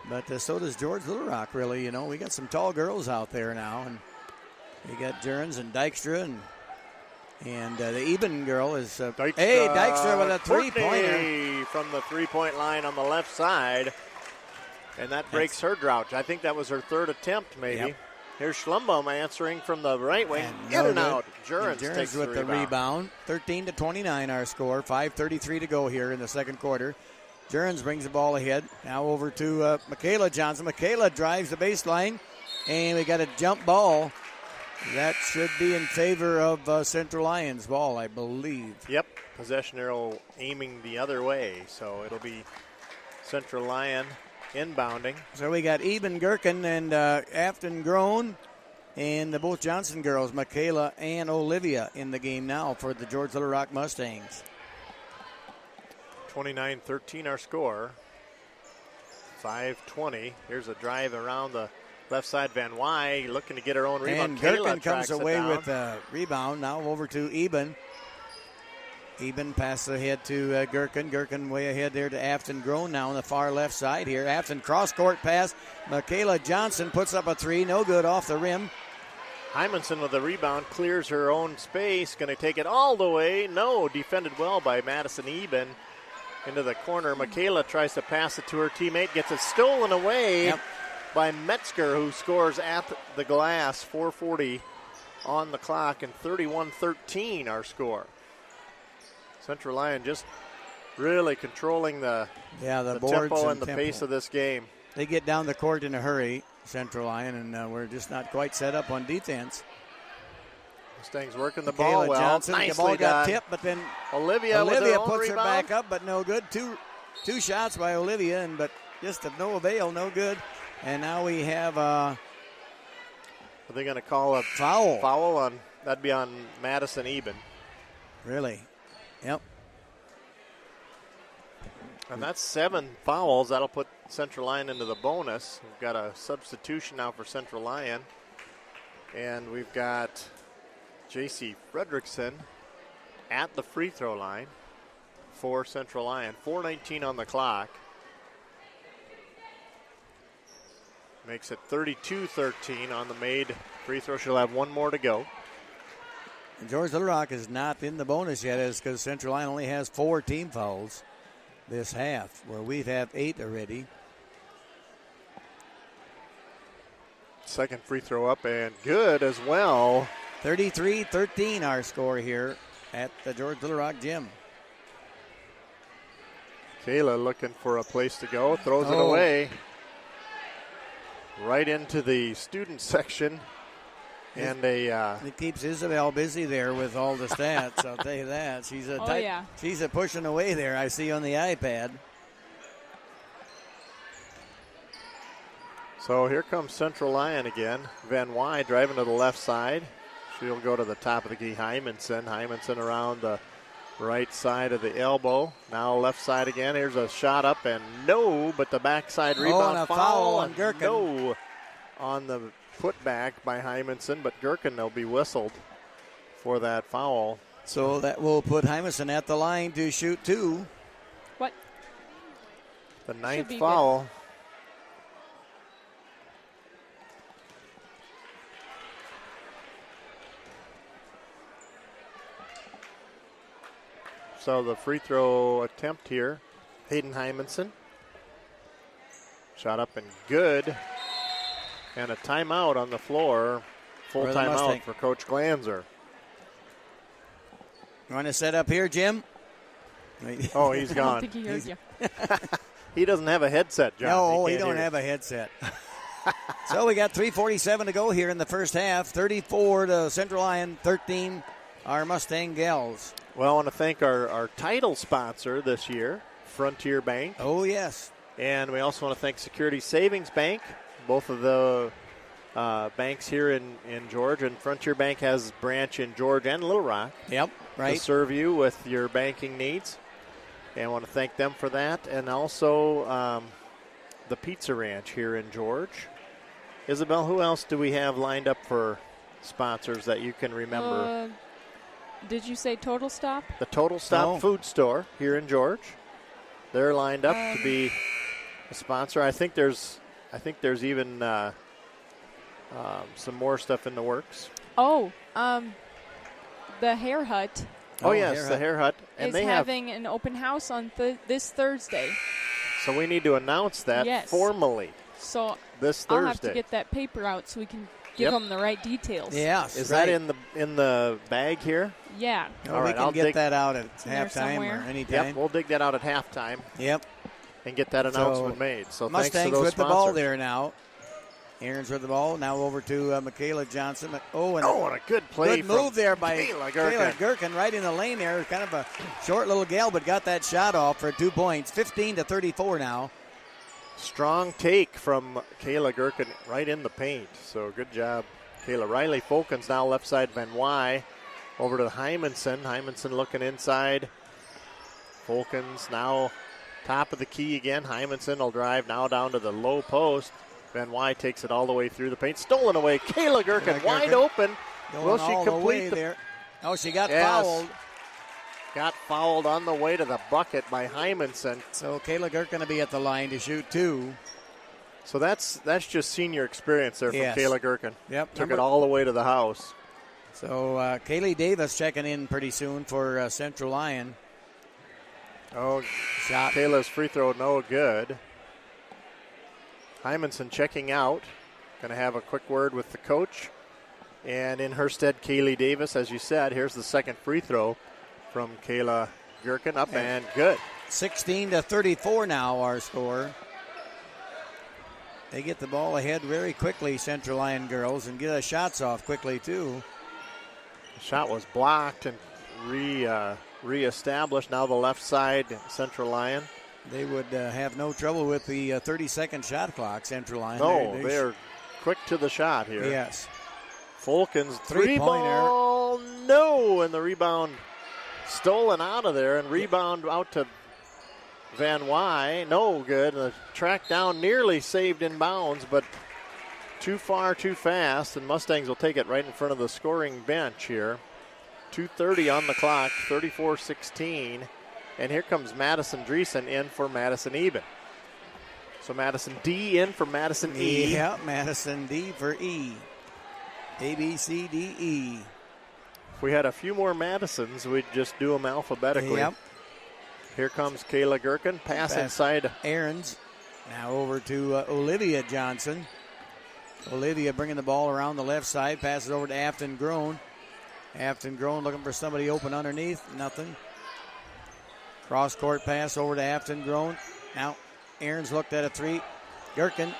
But so does George Little Rock, really. You know, we got some tall girls out there now. And you got Jurens and Dykstra and the Eben girl is Dykstra with a three-pointer
from the three-point line on the left side, and that breaks her drought. I think that was her third attempt, maybe.
Yep.
Here's Schlumbaum answering from the right wing, in and out. Jurens takes
with the rebound. 13-29 our score. 5:33 to go here in the second quarter. Jurens brings the ball ahead. Now over to Michaela Johnson. Michaela drives the baseline, and we got a jump ball. That should be in favor of Central Lyon's ball, I believe.
Yep, possession arrow aiming the other way, so it'll be Central Lyon inbounding.
So we got Eben Gherkin and Afton Groen and the both Johnson girls, Michaela and Olivia, in the game now for the George Little Rock Mustangs.
29-13 our score. 5:20. Here's a drive around the left side. Van Wy looking to get her own rebound.
And Gherkin comes away with a rebound. Now over to Eben. Eben passes ahead to Gherkin. Gherkin way ahead there to Afton Groen now on the far left side here. Afton cross-court pass. Michaela Johnson puts up a three. No good, off the rim.
Hymanson with the rebound, clears her own space. Going to take it all the way. No, defended well by Madison Eben. Into the corner. Michaela tries to pass it to her teammate. Gets it stolen away by Metzger, who scores at the glass. 4:40 on the clock, and 31-13 our score. Central Lyon just really controlling the tempo and the pace of this game.
They get down the court in a hurry, Central Lyon, and we're just not quite set up on defense.
Mustangs working the ball well.
Johnson,
nicely
the ball got
done.
tipped, but then
Olivia
puts
her
back up, but no good. Two shots by Olivia, but just of no avail, no good. And now we have
are they going to call a
foul?
Foul on, that'd be on Madison Eben.
Really? Yep.
And that's 7 fouls. That'll put Central Lyon into the bonus. We've got a substitution now for Central Lyon. And we've got J.C. Fredrickson at the free throw line for Central Lyon. 4:19 on the clock. Makes it 32-13 on the made free throw. She'll have one more to go.
And George Little Rock is not in the bonus yet, because Central Lyon only has 4 team fouls this half, where we have 8 already.
Second free throw up and good as well.
33-13 our score here at the George Little Rock gym.
Kayla looking for a place to go, throws it away. Right into the student section. And
it keeps Isabel busy there with all the stats. I'll tell you that. She's a pushing away there, I see on the iPad.
So here comes Central Lyon again. Van Wy driving to the left side. She'll go to the top of the key. Hymanson around the Right side of the elbow. Now left side again. Here's a shot up and no, but the backside rebound
and a foul on
and
Gherkin.
No on the putback by Hymanson, but Gherkin will be whistled for that foul.
So that will put Hymanson at the line to shoot 2.
What?
The 9th
be
foul. So the free throw attempt here, Hayden Hymanson. Shot up and good. And a timeout on the floor. Full
For the
timeout
Mustang.
for Coach Glanzer.
You want to set up here, Jim?
Oh, he's
I don't
gone.
think he heard you.
He doesn't have a headset, John.
No, he
can't
don't
hear
have a headset. So we got 3:47 to go here in the first half. 34 to Central Lyon, 13 our Mustang Gals.
Well, I want to thank our title sponsor this year, Frontier Bank.
Oh, yes.
And we also want to thank Security Savings Bank, both of the banks here in George. And Frontier Bank has a branch in George and Little Rock.
Yep,
To
right.
serve you with your banking needs. And I want to thank them for that. And also the Pizza Ranch here in George. Isabel, who else do we have lined up for sponsors that you can remember?
Did you say Total Stop?
The Total Stop
No.
Food Store here in George. They're lined up to be a sponsor. I think there's even some more stuff in the works.
Oh, the Hair Hut
Oh, yes,
Hair
the
Hut.
Hair Hut. And
is
they
having an open house on this Thursday.
so we need to announce that
Yes.
formally
So
this
I'll
Thursday.
have to get that paper out so we can give
Yep.
them the right details.
Yes.
Is
right.
that in the bag here?
Yeah.
Oh,
All
we
right,
can
I'll
get
dig-
that out at
in there
halftime
somewhere.
or anytime.
Yep, we'll dig that out at halftime
Yep.
and get that announcement made. So thanks to
Mustangs
those
with
sponsors.
the ball there now. Aaron's with the ball. Now over to Michaela Johnson. Oh, and
Oh, and a good play
good move there by
Kayla Gherkin.
Kayla Gherkin right in the lane there. Kind of a short little gal, but got that shot off for 2 points. 15 to 34 now.
Strong take from Kayla Gherkin right in the paint. So good job, Kayla. Riley Folkens now left side Van Wy. Over to Hymanson. Hymanson looking inside. Folkens now top of the key again. Hymanson will drive now down to the low post. Van Wy takes it all the way through the paint. Stolen away. Kayla Gherkin
Kayla
wide
Gherkin
open.
Going
Will she
all the way
complete the
there? Oh, she got
Yes.
fouled.
Got fouled on the way to the bucket by Hymanson.
So Kayla Gherkin to be at the line to shoot 2.
So that's just senior experience there from
Yes.
Kayla Gherkin.
Yep.
Took it all the way to the house.
So Kaylee Davis checking in pretty soon for Central Lyon.
Oh,
Shot.
Kayla's free throw no good. Hymanson checking out. Going to have a quick word with the coach. And in her stead, Kaylee Davis, as you said. Here's the second free throw from Kayla Gherkin. Up and good.
16 to 34 now our score. They get the ball ahead very quickly, Central Lyon girls, and get the shots off quickly too.
The shot was blocked and reestablished. Now the left side, Central Lyon.
They would have no trouble with the 30-second shot clock, Central Lyon.
No, they're quick to the shot here.
Yes.
Folkens
Three-pointer.
ball, no, and the rebound stolen out of there, and rebound out to Van Wy, no good. And the track down nearly saved in bounds, but too far, too fast, and Mustangs will take it right in front of the scoring bench here. 2:30 on the clock, 34-16, and here comes Madison Dreesen in for Madison Eben. So Madison D in for Madison E.
Yeah, Madison D for E. A, B, C, D, E.
If we had a few more Madisons, we'd just do them alphabetically.
Yep.
Here comes Kayla Gherkin. Pass inside.
Aaron's. Now over to Olivia Johnson. Olivia bringing the ball around the left side. Passes over to Afton Groen. Afton Groen looking for somebody open underneath. Nothing. Cross-court pass over to Afton Groen. Now Aaron's looked at a three. Gherkin.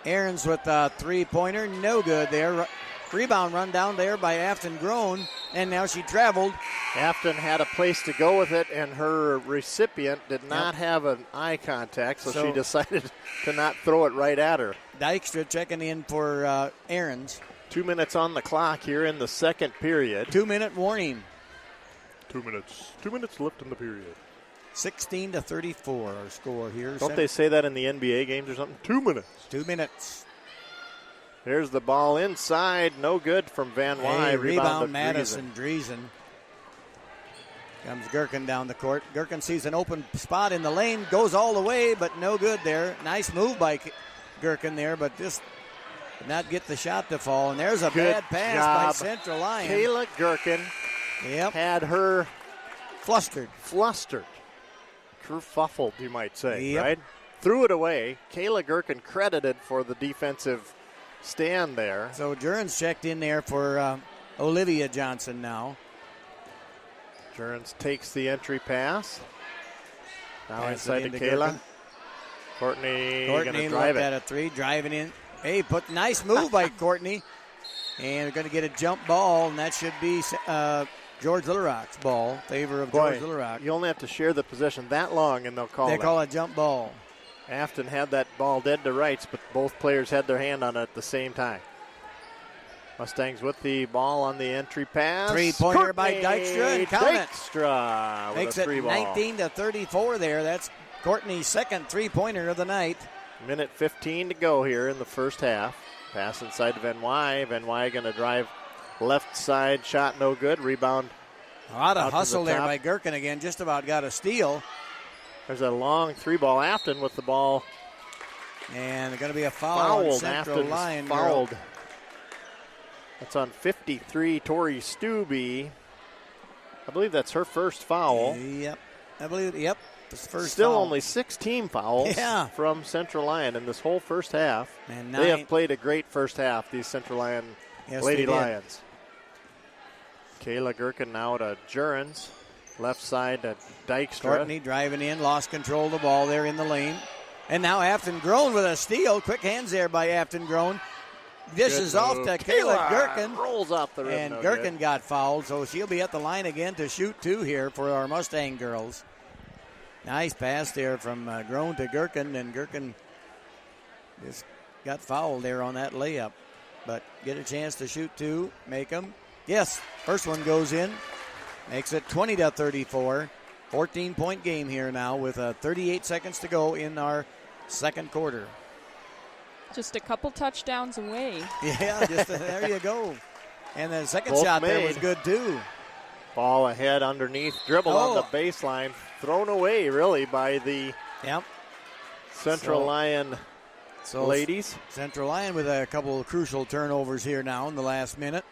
Aaron's with a three-pointer. No good there. Rebound run down there by Afton Groen. And now she traveled.
Afton had a place to go with it, and her recipient did not have an eye contact, so she decided to not throw it right at her.
Dykstra checking in for Aaron's.
2 minutes on the clock here in the second period.
2-minute warning.
2 minutes. 2 minutes left in the period.
16-34 our score here.
Don't they say that in the NBA games or something? 2 minutes.
2 minutes.
Here's the ball inside. No good from Van Wy.
Hey,
Rebound
rebound
to
Madison Driesen. Comes Gherkin down the court. Gherkin sees an open spot in the lane. Goes all the way, but no good there. Nice move by Gherkin there, but just did not get the shot to fall. And there's a
Good
bad pass
job.
by Central Lyon.
Kayla Gherkin had her
flustered.
Kerfuffled, you might say,
Yep.
right? Threw it away. Kayla Gherkin credited for the defensive stand there.
So Jurens checked in there for Olivia Johnson now.
Jurens takes the entry pass. Now
Pass
inside
it
to
into
Kayla.
Gherkin.
Courtney going to drive
looked
it.
at a three, driving in. Hey, nice move by Courtney. And they're going to get a jump ball, and that should be George Little Rock's ball, favor of George Little Rock.
You only have to share the possession that long, and they'll call
They
it.
call it jump ball.
Afton had that ball dead to rights, but both players had their hand on it at the same time. Mustangs with the ball on the entry pass.
Three-pointer by
Courtney
Dykstra, and count it.
Dykstra with
Makes
a
it
three ball.
19-34 there. That's Courtney's second three-pointer of the night.
Minute 15 to go here in the first half. Pass inside to Van Wy. Van Wy going to drive left side. Shot no good. Rebound.
A lot
out
of
to
hustle
the
there
top.
by Gherkin again. Just about got a steal.
There's a long three ball. Afton with the ball.
And they're going to be a foul on
Fouled.
Central
Afton's
Lyon.
fouled. That's on 53, Tori Stubbe. I believe that's her first foul.
Yep. I believe, yep. This first
Still
foul.
only 6 team fouls from Central Lyon in this whole first half.
And
they have played a great first half, these Central Lyon Lady Lions. Kayla Gherkin now to Jurens. Left side to Dykstra.
Courtney driving in, lost control of the ball there in the lane. And now Afton Grown with a steal. Quick hands there by Afton Grown. Dishes off to Kayla Gherkin.
Rolls off the rim.
And
no
Gherkin
good.
got fouled, so she'll be at the line again to shoot two here for our Mustang girls. Nice pass there from Grown to Gherkin, and Gherkin just got fouled there on that layup. But get a chance to shoot two, make them. Yes, first one goes in. Makes it 20-34. 14-point game here now with 38 seconds to go in our second quarter.
Just a couple touchdowns away.
Yeah, just there you go. And the second
Both
shot there
made.
was good too.
Ball ahead underneath. Dribble on the baseline. Thrown away, really, by the Central Lyon ladies.
Central Lyon with a couple of crucial turnovers here now in the last minute.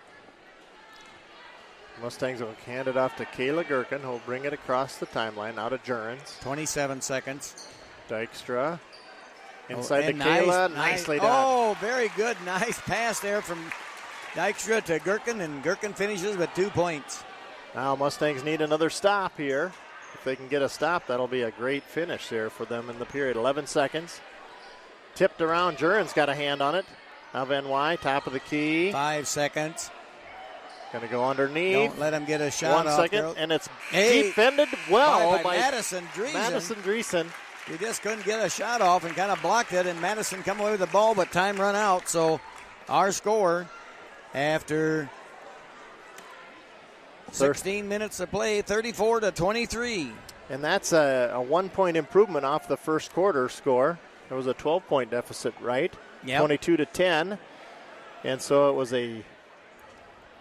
Mustangs will hand it off to Kayla Gherkin, who'll bring it across the timeline. Out of Jurens.
27 seconds.
Dykstra. Inside to
and
Kayla. Nicely done.
Oh, very good. Nice pass there from Dykstra to Gherkin, and Gherkin finishes with 2 points.
Now Mustangs need another stop here. If they can get a stop, that'll be a great finish there for them in the period. 11 seconds. Tipped around. Jurens got a hand on it. Now Van Wy, top of the key.
5 seconds.
Going to go underneath.
Don't let him get a shot
1
off.
second, and it's defended well
by Madison Driesen.
Madison Driesen.
He just couldn't get a shot off and kind of blocked it, and Madison come away with the ball, but time run out. So our score after 16 minutes of play, 34-23.
And that's a 1 point improvement off the first quarter score. There was a 12-point deficit, right?
Yep.
22-10. And so it was a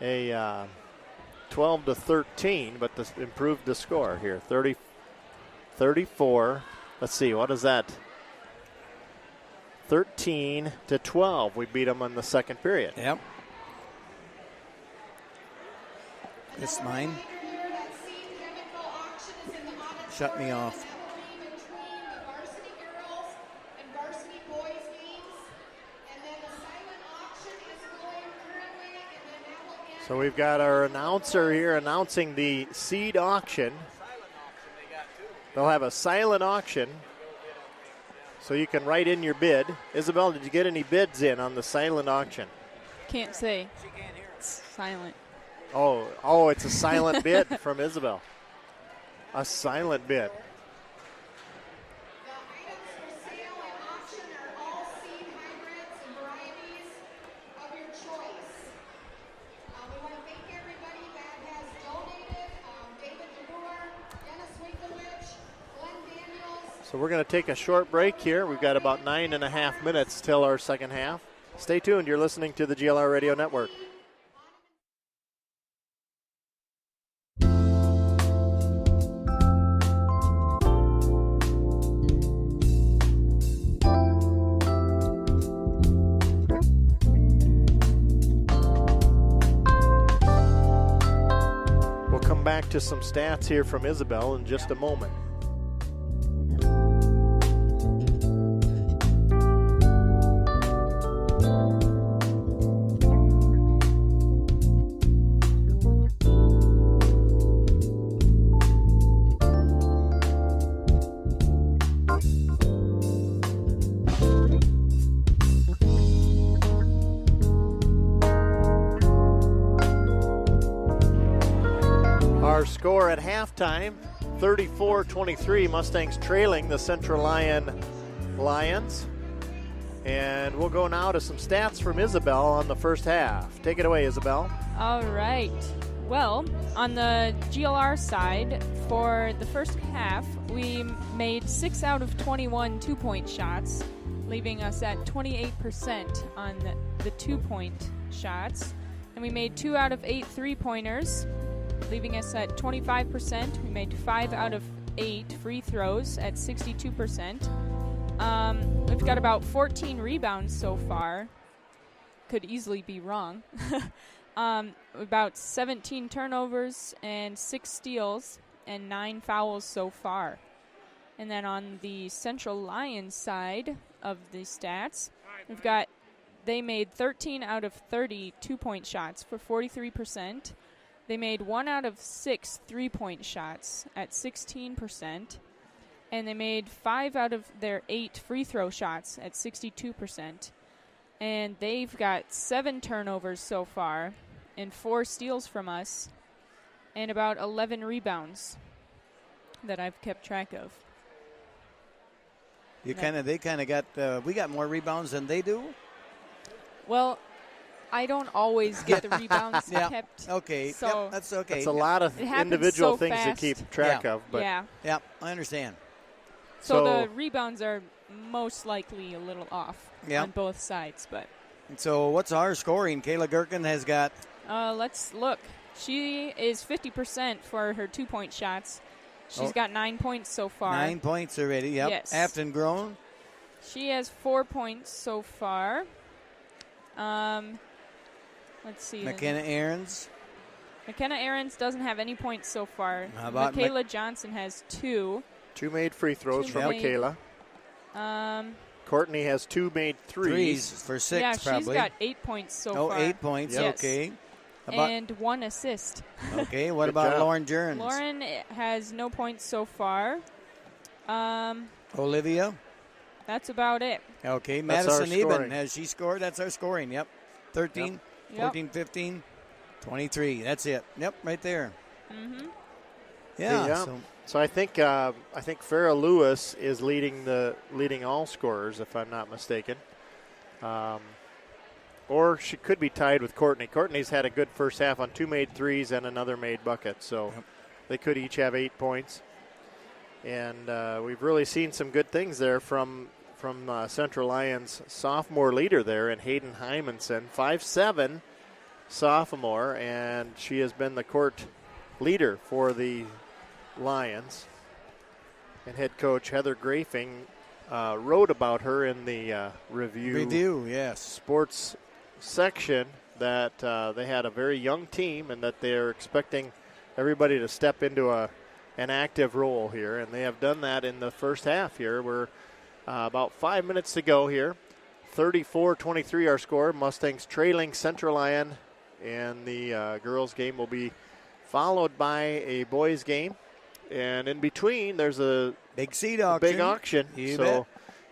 12-13, but this improved the score here. 34. Let's see, what is that? 13-12. We beat them in the second period.
Yep. This is mine. Shut me off.
So we've got our announcer here announcing the seed auction. They'll have a silent auction, so you can write in your bid. Isabel, did you get any bids in on the silent auction?
Can't say. It's silent.
Oh, it's a silent bid from Isabel. A silent bid. So we're going to take a short break here. We've got about 9.5 minutes till our second half. Stay tuned. You're listening to the GLR Radio Network. We'll come back to some stats here from Isabel in just a moment. Our score at halftime, 34-23, Mustangs trailing the Central Lyon Lions. And we'll go now to some stats from Isabel on the first half. Take it away, Isabel.
All right. Well, on the GLR side, for the first half, we made 6 out of 21 two-point shots, leaving us at 28% on the two-point shots. And we made 2 out of 8 three-pointers, leaving us at 25%. We made 5 out of 8 free throws at 62%. We've got about 14 rebounds so far. Could easily be wrong. About 17 turnovers and 6 steals and 9 fouls so far. And then on the Central Lions side of the stats, they made 13 out of 30 two-point shots for 43%. They made 1 out of 6 three-point shots at 16%. And they made 5 out of their 8 free throw shots at 62%. And they've got 7 turnovers so far and 4 steals from us and about 11 rebounds that I've kept track of.
They kind of got we got more rebounds than they do.
Well, I don't always get the rebounds kept.
Okay.
So
that's okay.
It's a lot of individual things to keep track of. But
yeah,
I understand.
So the rebounds are most likely a little off on both sides. But
so what's our scoring? Kayla Gherkin has got.
Let's look. She is 50% for her two-point shots. She's got 9 points so far.
9 points already, yep.
Yes.
Afton Grown.
She has 4 points so far. Let's see.
McKenna Aarons.
McKenna Aarons doesn't have any points so far.
How about
Michaela Johnson has 2.
2 made free throws from Michaela. Courtney has 2 made threes.
For 6,
yeah,
probably.
she's got 8 points so far.
8 points,
yes.
okay.
And 1 assist.
Okay, what about Lauren Jerns?
Lauren has no points so far.
Olivia?
That's about it.
Okay, Madison Eben, has she scored? That's our scoring, yep. 13, 14, 15, 23. That's it. Yep, right there.
Mm-hmm.
Yeah.
So I think Farrah Lewis is leading all scorers, if I'm not mistaken. Or she could be tied with Courtney. Courtney's had a good first half on 2 made threes and another made bucket. So they could each have 8 points. And we've really seen some good things there from Central Lyon's sophomore leader there in Hayden Hymanson, 5'7", sophomore, and she has been the court leader for the Lions. And head coach Heather Grafing wrote about her in the review
yes,
sports section that they had a very young team and that they're expecting everybody to step into an active role here, and they have done that in the first half here. We're about 5 minutes to go here. 34-23 our score. Mustangs trailing Central Lyon, and the girls game will be followed by a boys game. And in between, there's a
big seed auction.
Big auction.
You
so
bet.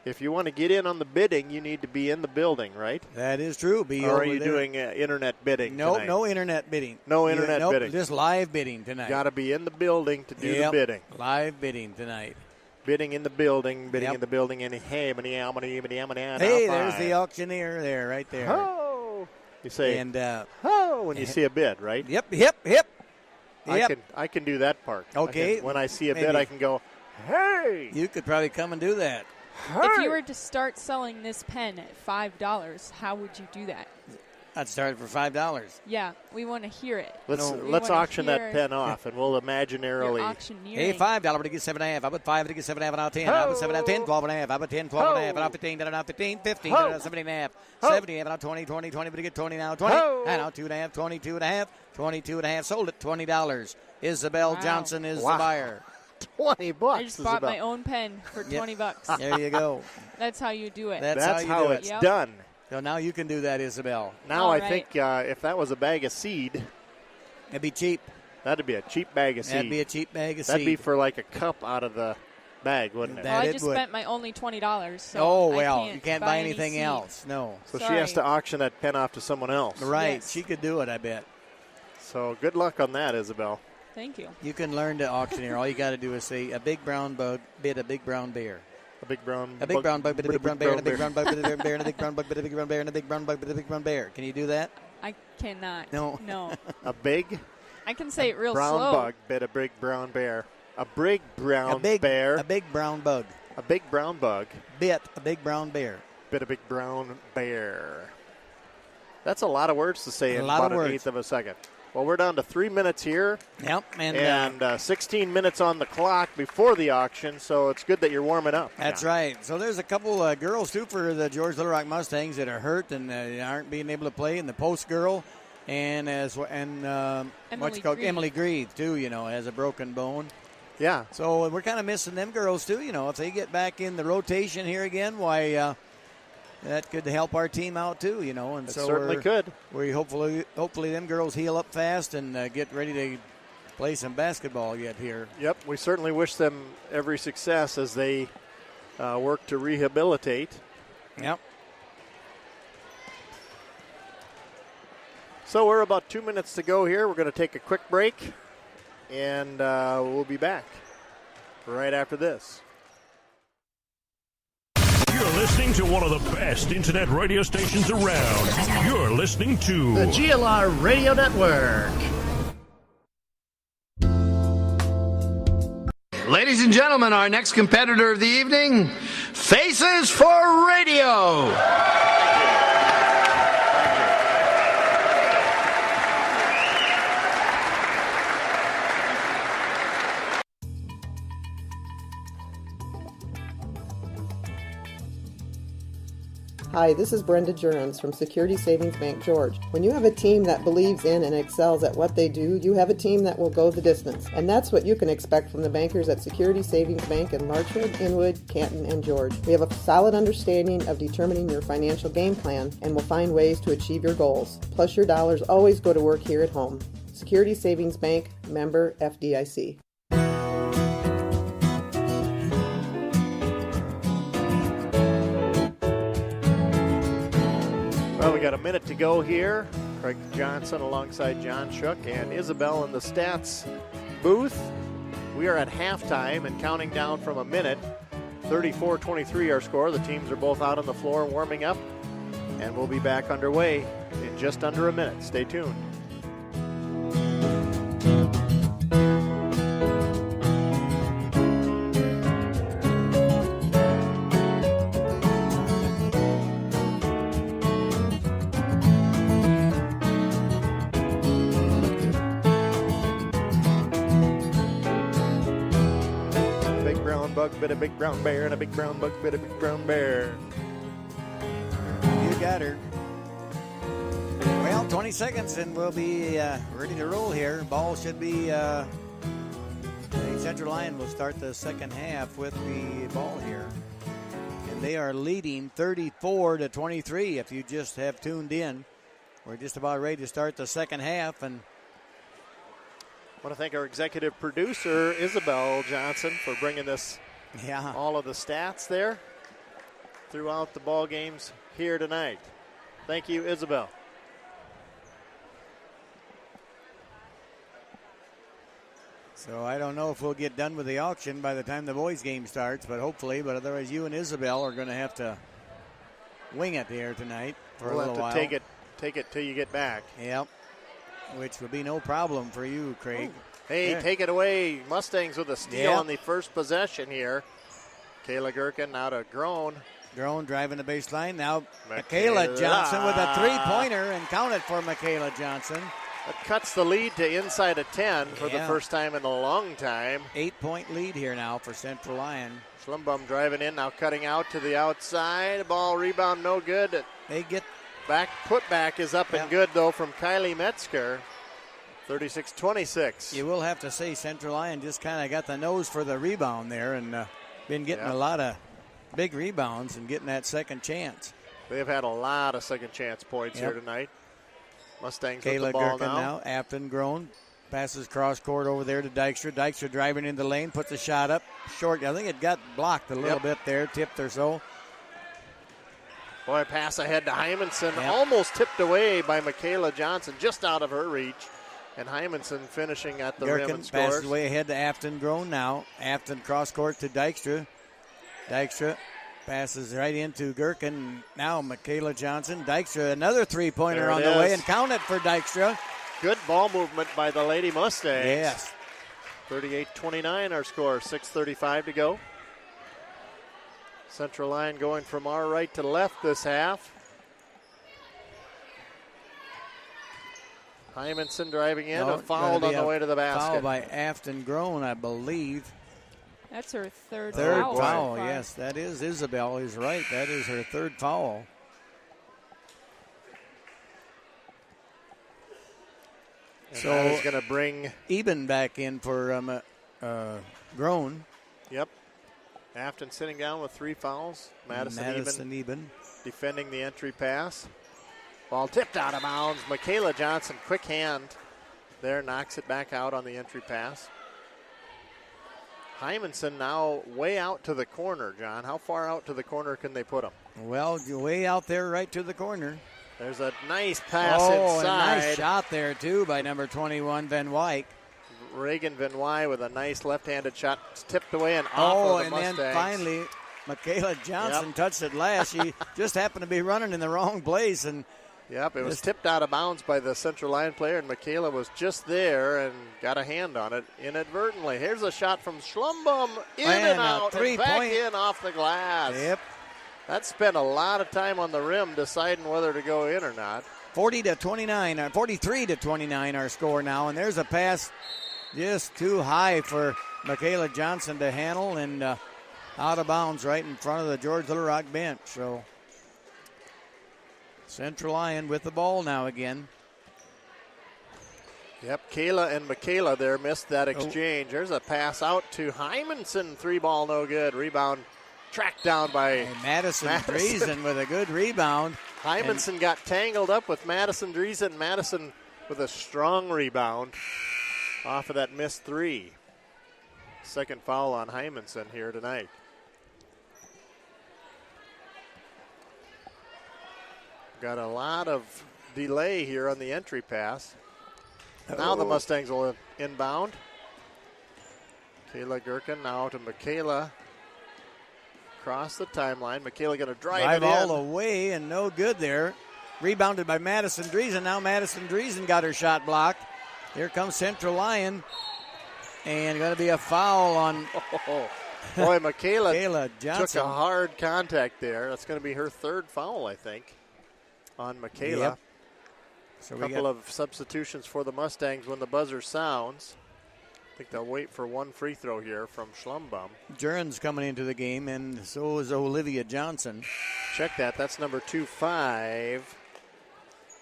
If you want to get in on the bidding, you need to be in the building, right?
That is true.
Or are you doing internet bidding tonight?
No internet bidding.
No internet bidding.
Just live bidding tonight.
Got to be in the building to do the bidding.
Live bidding tonight.
Bidding in the building, in the building. Hey,
there's the auctioneer there, right there.
Oh, you say,
and
when you see a bid, right?
Yep.
I can do that part.
Okay.
When I see a bid, I can go, Hey!
You could probably come and do that.
If you were to start selling this pen at $5, how would you do that?
I'd start it for $5.
Yeah, we want to hear it.
Let's auction that pen off, and we'll imaginarily.
Hey, $5, but it gets 7.5. I put 5, it gets 7.5, and I'll 10. I put 7, 10, 12.5. I put 10, 12.5, and I'll 15, then I'll 15, 15, then I'll 17.5, 70, and I'll 20, 20, 20, but it get 20 now, 20, and I'll 2.5, 22.5, 22.5. Sold it, $20. Isabel Johnson is the buyer.
$20.
I just bought my own pen for $20.
There you go.
That's how you do it.
That's how it's done.
So now you can do that, Isabel.
Now I think if that was a bag of seed,
it'd be cheap.
That'd be a cheap bag of seed.
That'd be a cheap bag of seed.
That'd be for like a cup out of the bag, wouldn't it?
Well, I just spent my only $20. So
you can't buy anything else. No.
So she has to auction that pen off to someone else.
Right.
Yes.
She could do it, I bet.
So good luck on that, Isabel.
Thank you.
You can learn to auctioneer. All you got to do is say, a big brown bug bit a big brown bear.
A big brown
bug bit a big brown bear, and a big brown bug bit a big brown bear, and a big brown bug bit a big brown bear, and a big brown bug bit a big brown bear. Can you do that?
I cannot.
No.
A big
I can say it real
brown
slow.
bug bit a big brown bear. A big brown bear.
A big brown bug.
A big brown bug
Bit a big brown bear.
bit a big brown bear. That's a lot of words to say in about an eighth of a second. Well, we're down to 3 minutes here.
Yep.
And 16 minutes on the clock before the auction, so it's good that you're warming up.
That's right. So there's a couple girls, too, for the George Little Rock Mustangs that are hurt and aren't being able to play. And the post girl Emily Grieve, too, has a broken bone.
Yeah.
So we're kind of missing them girls, too. If they get back in the rotation here again, why that could help our team out too, and
it
so
certainly could.
We hopefully them girls heal up fast and get ready to play some basketball yet here.
Yep, we certainly wish them every success as they work to rehabilitate.
Yep.
So we're about 2 minutes to go here. We're going to take a quick break, and we'll be back right after this.
You're listening to one of the best internet radio stations around. You're listening to
the GLR Radio Network.
Ladies and gentlemen, our next competitor of the evening, Faces for Radio.
Hi, this is Brenda Jurens from Security Savings Bank George. When you have a team that believes in and excels at what they do, you have a team that will go the distance. And that's what you can expect from the bankers at Security Savings Bank in Larchwood, Inwood, Canton, and George. We have a solid understanding of determining your financial game plan and will find ways to achieve your goals. Plus, your dollars always go to work here at home. Security Savings Bank, member FDIC.
Well, we got a minute to go here. Craig Johnson alongside John Shook and Isabel in the stats booth. We are at halftime and counting down from a minute. 34-23 our score. The teams are both out on the floor warming up, and we'll be back underway in just under a minute. Stay tuned. Bit a big brown bear, and a big brown bug bit a big brown bear.
You got her. Well, 20 seconds and we'll be ready to roll here. Ball should be Central Lyon will start the second half with the ball here. And they are leading 34-23 if you just have tuned in. We're just about ready to start the second half, and
I want to thank our executive producer, Isabel Johnson, for bringing this all of the stats there throughout the ball games here tonight. Thank you, Isabel.
So I don't know if we'll get done with the auction by the time the boys' game starts, but hopefully. But otherwise, you and Isabel are going to have to wing it here tonight for a little while.
Take it till you get back.
Yep. Which would be no problem for you, Craig.
Hey,
Yeah.
take it away. Mustangs with a steal on the first possession here. Kayla Gherkin now to Groen.
Groen driving the baseline. Now Michaela Johnson with a three-pointer, and count it for Michaela Johnson.
That cuts the lead to inside of 10 for the first time in a long time.
8-point lead here now for Central Lyon.
Schlumbum driving in, now cutting out to the outside. Ball rebound, no good.
They get
back. Putback is up and good, though, from Kylie Metzger. 36-26.
You will have to say Central Lyon just kind of got the nose for the rebound there and been getting a lot of big rebounds and getting that second chance.
They've had a lot of second chance points here tonight. Mustangs
Kayla
with the ball
Gherkin
now.
Afton Groen passes cross court over there to Dykstra. Dykstra driving in the lane, puts a shot up short. I think it got blocked a little bit there, tipped or so.
Boy, pass ahead to Hymanson. Almost tipped away by Michaela Johnson, just out of her reach. And Hymanson finishing at the rim and scores.
Passes way ahead to Afton Groen now. Afton cross court to Dykstra. Dykstra passes right into Gherkin. Now Michaela Johnson. Dykstra, another three-pointer on the way, and count it for Dykstra.
Good ball movement by the Lady Mustangs.
Yes.
38-29 our score, 6:35 to go. Central Lyon going from our right to left this half. Hymanson driving in, fouled on the way to the basket.
Foul by Afton Groen, I believe.
That's her third
foul. Yes, that is Isabel is right. That is her third foul.
And
so
that is going to bring
Eben back in for Groen.
Yep. Afton sitting down with 3 fouls. Madison Eben defending the entry pass. Ball tipped out of bounds. Michaela Johnson, quick hand there, knocks it back out on the entry pass. Hymanson now way out to the corner, John. How far out to the corner can they put him?
Well, way out there right to the corner.
There's a nice pass inside.
A nice shot there, too, by number 21, Van Wyk.
Reagan Van Wyk with a nice left-handed shot. It's tipped away and off of the Mustangs.
Then finally, Michaela Johnson touched it last. She just happened to be running in the wrong place. And
it was tipped out of bounds by the Central Lyon player, and Michaela was just there and got a hand on it inadvertently. Here's a shot from Schlumbum, in and out, and back in off the glass.
Yep.
That spent a lot of time on the rim deciding whether to go in or not.
43-29 our score now, and there's a pass just too high for Michaela Johnson to handle and out of bounds right in front of the George Little Rock bench. So Central Lyon with the ball now again.
Yep, Kayla and Michaela there missed that exchange. There's a pass out to Hymanson. 3-ball, no good. Rebound tracked down by
Madison Driesen with a good rebound.
Hymanson got tangled up with Madison Driesen. Madison with a strong rebound off of that missed 3. Second foul on Hymanson here tonight. Got a lot of delay here on the entry pass. Now the Mustangs will inbound. Kayla Gherkin now to Michaela. Across the timeline. Michaela going to drive it
all
in.
the way and no good there. Rebounded by Madison Driesen. Now Madison Driesen got her shot blocked. Here comes Central Lyon. And going to be a foul on...
Boy, Michaela
Johnson
took a hard contact there. That's going to be her third foul, I think, on Michaela.
Yep. So
a couple of substitutions for the Mustangs when the buzzer sounds. I think they'll wait for one free throw here from Schlumbum.
Juren's coming into the game, and so is Olivia Johnson.
Check that. That's number 2-5,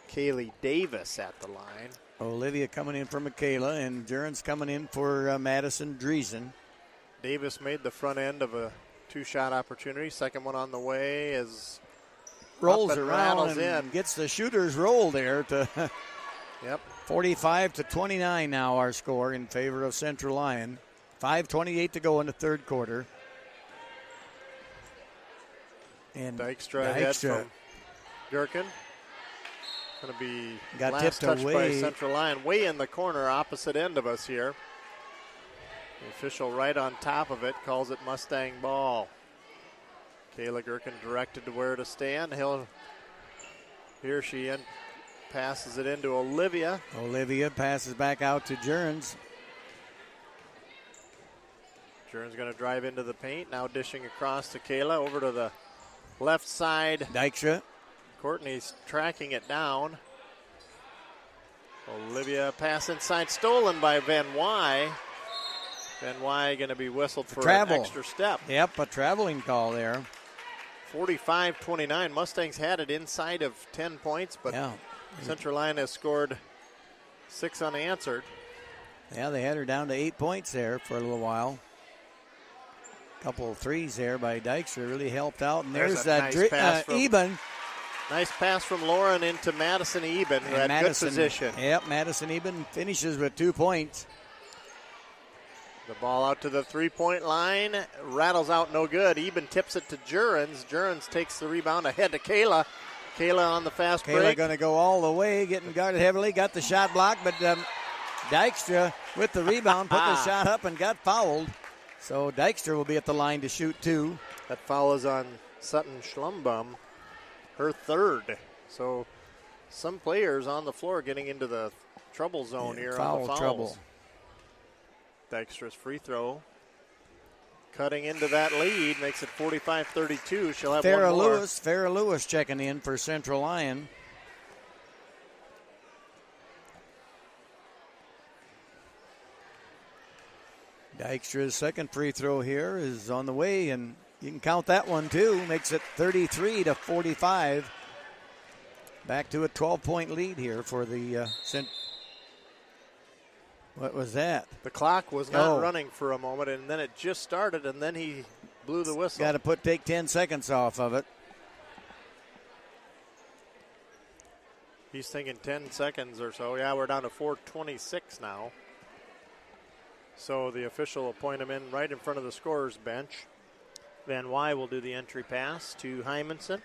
Kaylee Davis at the line.
Olivia coming in for Michaela, and Juren's coming in for Madison Driesen.
Davis made the front end of a 2-shot opportunity. Second one on the way is
rolls around and
in.
Gets the shooter's roll there to 45-29 now our score in favor of Central Lyon. 5:28 to go in the third quarter. And
Dykstra ahead from Gherkin. Going to be
got
last
tipped
touch
away
by Central Lyon. Way in the corner opposite end of us here. The official right on top of it calls it Mustang ball. Kayla Gherkin directed to where to stand. Here she passes it into Olivia.
Olivia passes back out to Jurens.
Jern's going to drive into the paint. Now dishing across to Kayla. Over to the left side.
Dykstra.
Courtney's tracking it down. Olivia pass inside, stolen by Van Wy. Van Wy going to be whistled for an extra step.
Yep, a traveling call there.
45-29. Mustangs had it inside of 10 points, but Central Lyon has scored 6 unanswered.
Yeah, they had her down to 8 points there for a little while. Couple of threes there by Dykstra really helped out. And there's that
nice pass from
Eben.
Nice pass from Lauren into Madison Eben, who had good position.
Yep, Madison Eben finishes with 2 points.
The ball out to the three-point line. Rattles out no good. Eben tips it to Jurens. Jurens takes the rebound ahead to Kayla. Kayla on the fast break.
Kayla going to go all the way, getting guarded heavily. Got the shot blocked, but Dykstra with the rebound put the shot up and got fouled. So Dykstra will be at the line to shoot 2.
That foul is on Sutton Schlumbum, her third. So some players on the floor getting into the trouble zone here on the fouls.
Trouble.
Dykstra's free throw. Cutting into that lead makes it 45-32. She'll have one more.
Farrah Lewis checking in for Central Lyon. Dykstra's second free throw here is on the way, and you can count that one too. Makes it 33-45. Back to a 12-point lead here for the What was that?
The clock was not running for a moment, and then it just started, and then he blew the whistle.
Got to take 10 seconds off of it.
He's thinking 10 seconds or so. Yeah, we're down to 4:26 now. So the official will point him in right in front of the scorer's bench. Van Wy will do the entry pass to Hymanson.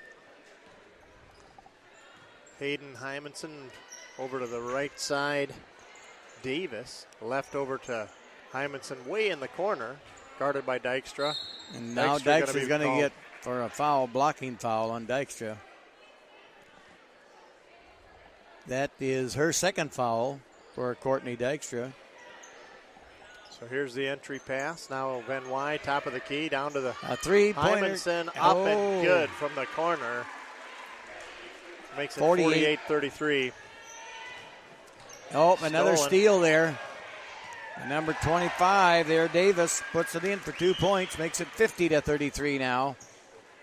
Hayden Hymanson over to the right side. Davis left over to Hymanson way in the corner, guarded by Dykstra.
And now Dykstra's going to get for a foul, blocking foul on Dykstra. That is her second foul for Courtney Dykstra.
So here's the entry pass. Now Van Wy, top of the key, down to the
three-pointer.
Hymanson up and good from the corner. Makes it 48-33.
Oh, another steal there. And number 25 there, Davis, puts it in for 2 points, makes it 50-33 now.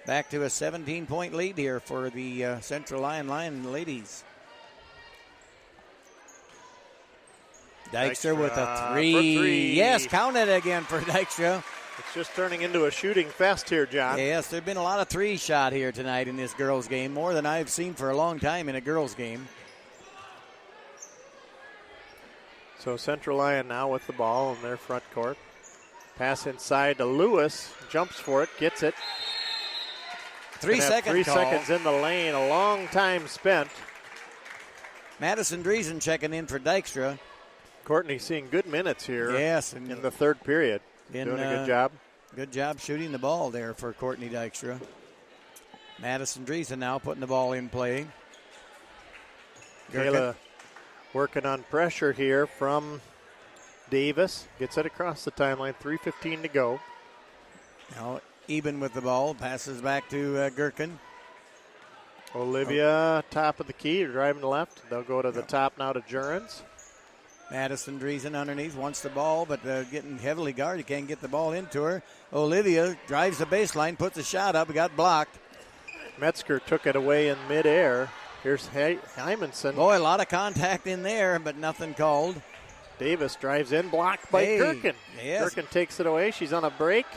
Back to a 17-point lead here for the Central Lyon ladies. Dykstra with a three. Yes, count it again for Dykstra.
It's just turning into a shooting fest here, John.
Yes, there have been a lot of threes shot here tonight in this girls' game, more than I've seen for a long time in a girls' game.
So Central Lyon now with the ball in their front court. Pass inside to Lewis. Jumps for it, gets it.
3 seconds.
3 seconds in the lane. A long time spent.
Madison Driesen checking in for Dykstra.
Courtney seeing good minutes here.
Yes,
in the third period. Doing a good job.
Good job shooting the ball there for Courtney Dykstra. Madison Driesen now putting the ball in play.
Kayla working on pressure here from Davis. Gets it across the timeline. 3:15 to go.
Now Eben with the ball. Passes back to Gherkin.
Olivia, top of the key, driving left. They'll go to the top now to Jurens.
Madison Driesen underneath, wants the ball, but getting heavily guarded. Can't get the ball into her. Olivia drives the baseline, puts a shot up, got blocked.
Metzger took it away in midair. Here's Hymanson.
Boy, a lot of contact in there, but nothing called.
Davis drives in, blocked by Gherkin.
Yes.
Gherkin takes it away. She's on a break.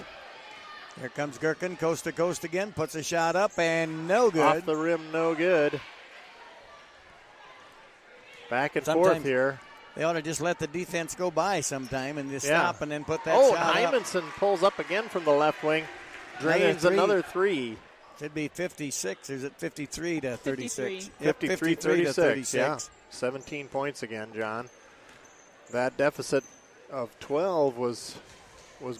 Here comes Gherkin, coast to coast again, puts a shot up, and no good.
Off the rim, no good. Back and forth here.
They ought to just let the defense go by sometime and just stop and then put that shot up.
Hymanson pulls up again from the left wing. Drains another three.
Should be 56. Is it 53-36?
53-36, yeah. 17 points again, John. That deficit of 12 was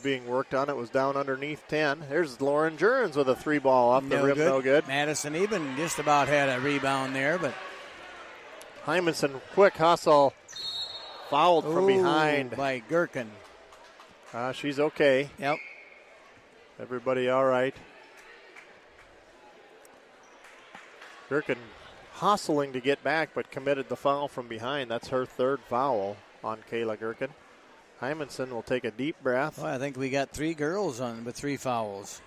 being worked on. It was down underneath 10. There's Lauren Jurens with a three ball off the rim, no good.
Madison Eben just about had a rebound there, but
Hymanson, quick hustle. Fouled from behind.
By Gherkin.
She's okay.
Yep.
Everybody all right. Gherkin hustling to get back, but committed the foul from behind. That's her third foul on Kayla Gherkin. Hymanson will take a deep breath.
Well, I think we got 3 girls on with 3 fouls.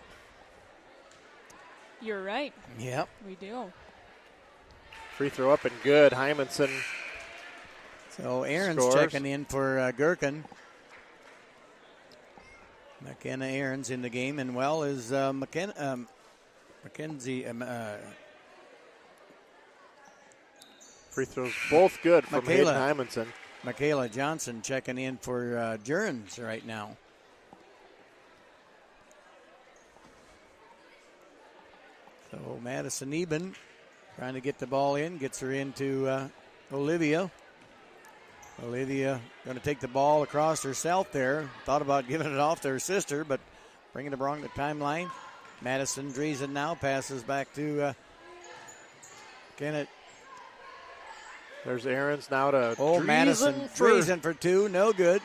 You're right.
Yep.
We do.
Free throw up and good. Hymanson.
So Aaron's
scores.
checking in for Gherkin. McKenna Aaron's in the game, and well is Mackenzie.
Free throws both good from
Michaela.
Hayden Hymanson.
Michaela Johnson checking in for Jurgens right now. So Madison Eben trying to get the ball in, gets her into Olivia. Olivia going to take the ball across herself there. Thought about giving it off to her sister, but bringing it along the timeline. Madison Driesen now passes back to Kennett.
There's Aarons now to Driesen
Madison Driesen for 2, no good.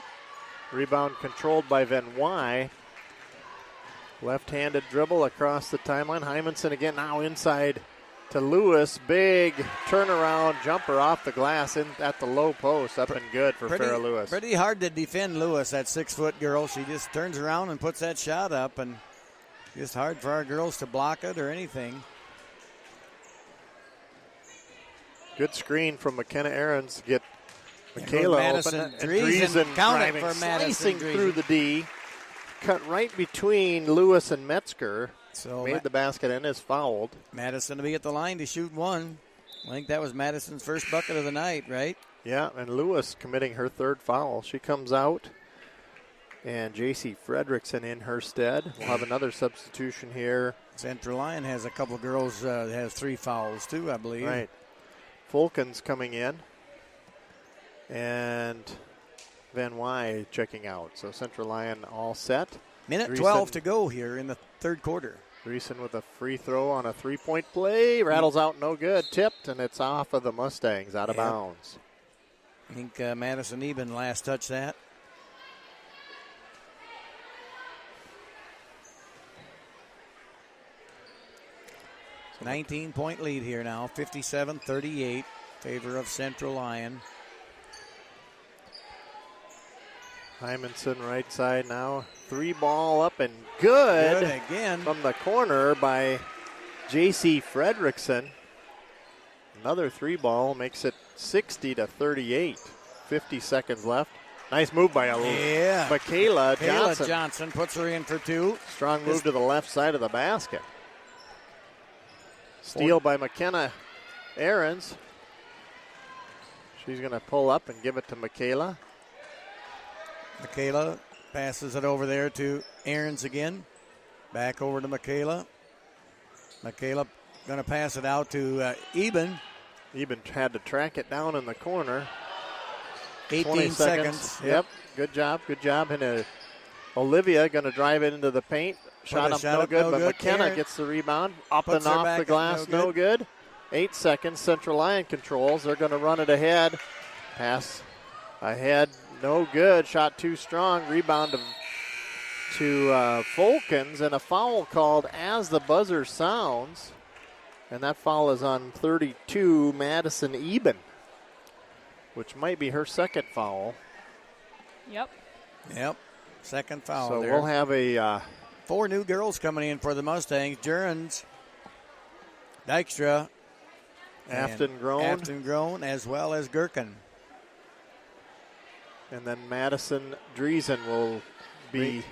Rebound controlled by Van Wy. Left-handed dribble across the timeline. Hymanson again now inside to Lewis. Big turnaround jumper off the glass in at the low post. Up and good for Farrah Lewis.
Pretty hard to defend Lewis, that 6-foot girl. She just turns around and puts that shot up, and just hard for our girls to block it or anything.
Good screen from McKenna Aarons to get Michaela
Madison
open.
Driesen, count it
driving,
for Madison
slicing
Driesen.
through the D. Cut right between Lewis and Metzger.
So
made the basket and is fouled.
Madison to be at the line to shoot 1. I think that was Madison's first bucket of the night, right?
Yeah, and Lewis committing her third foul. She comes out, and J.C. Fredrickson in her stead. We'll have another substitution here.
Central Lyon has a couple of girls that has 3 fouls too, I believe.
Right. Fulken's coming in, and Van Wy checking out. So Central Lyon all set.
Minute
Driesen,
12 to go here in the third quarter.
Driesen with a free throw on a three-point play. Rattles out no good. Tipped, and it's off of the Mustangs, out of bounds.
I think Madison Eben last touched that. So 19-point lead here now, 57-38, favor of Central Lyon.
Hymanson right side now. 3 ball up and good.
Good again.
From the corner by J.C. Fredrickson. Another 3 ball makes it 60-38. 50 seconds left. Nice move by Michaela Johnson.
Johnson puts her in for 2.
Strong move to the left side of the basket. Steal by McKenna Aarons. She's going to pull up and give it to Michaela.
Michaela passes it over there to Aarons again. Back over to Michaela. Michaela going to pass it out to Eben.
Eben had to track it down in the corner.
18 seconds.
Yep. Good job. And Olivia going to drive it into the paint. Shot up no good, but McKenna gets the rebound. Up and off the glass, no good. 8 seconds. Central Lyon controls. They're going to run it ahead. Pass ahead. No good. Shot too strong. Rebound to Fulkens, and a foul called as the buzzer sounds. And that foul is on 32, Madison Eben, which might be her second foul.
Yep.
Second foul
so
there.
We'll have a
4 new girls coming in for the Mustangs. Jurgens, Dykstra,
Afton Grown,
as well as Gherkin.
And then Madison Driesen will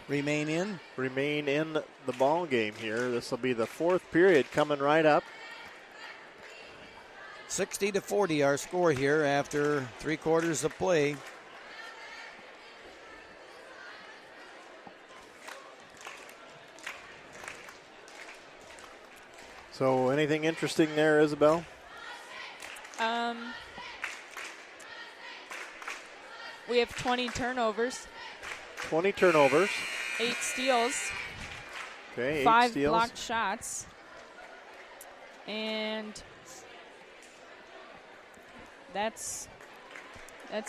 remain in
the ball game here. This will be the 4th period coming right up.
60-40 our score here after 3 quarters of play.
So anything interesting there, Isabel?
We have 20 turnovers.
20 turnovers.
8 steals.
Okay,
5
steals.
blocked shots. And that's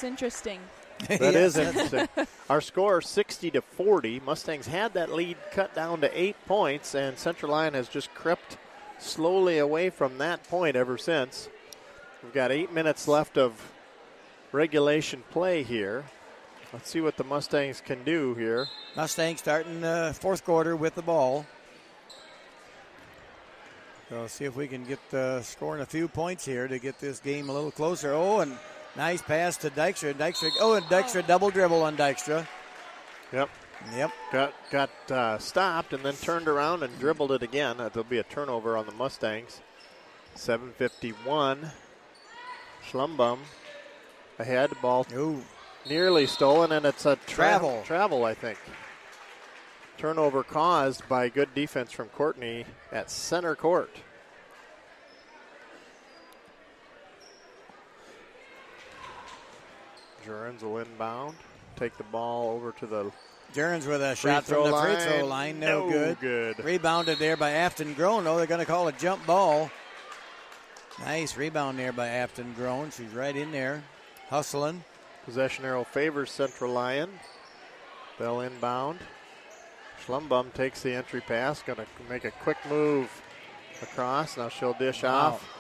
interesting.
That is interesting. Our score 60-40. Mustangs had that lead cut down to 8 points, and Central Lyon has just crept slowly away from that point ever since. We've got 8 minutes left of regulation play here. Let's see what the Mustangs can do here.
Mustangs starting fourth quarter with the ball. So see if we can get scoring a few points here to get this game a little closer. Oh, and nice pass to Dykstra. Dykstra double dribble on Dykstra.
Yep. Got stopped and then turned around and dribbled it again. There'll be a turnover on the Mustangs. 7:51. Schlumbum ahead. Ball nearly stolen, and it's a travel, I think. Turnover caused by good defense from Courtney at center court. Jurens will inbound. Take the ball over to the
Jurens with a shot from the free throw line. No good. Rebounded there by Afton Grown. Oh, they're going to call a jump ball. Nice rebound there by Afton Grown. She's right in there, hustling.
Possession arrow favors Central Lyon. Bell inbound. Schlumbum takes the entry pass. Going to make a quick move across. Now she'll dish off.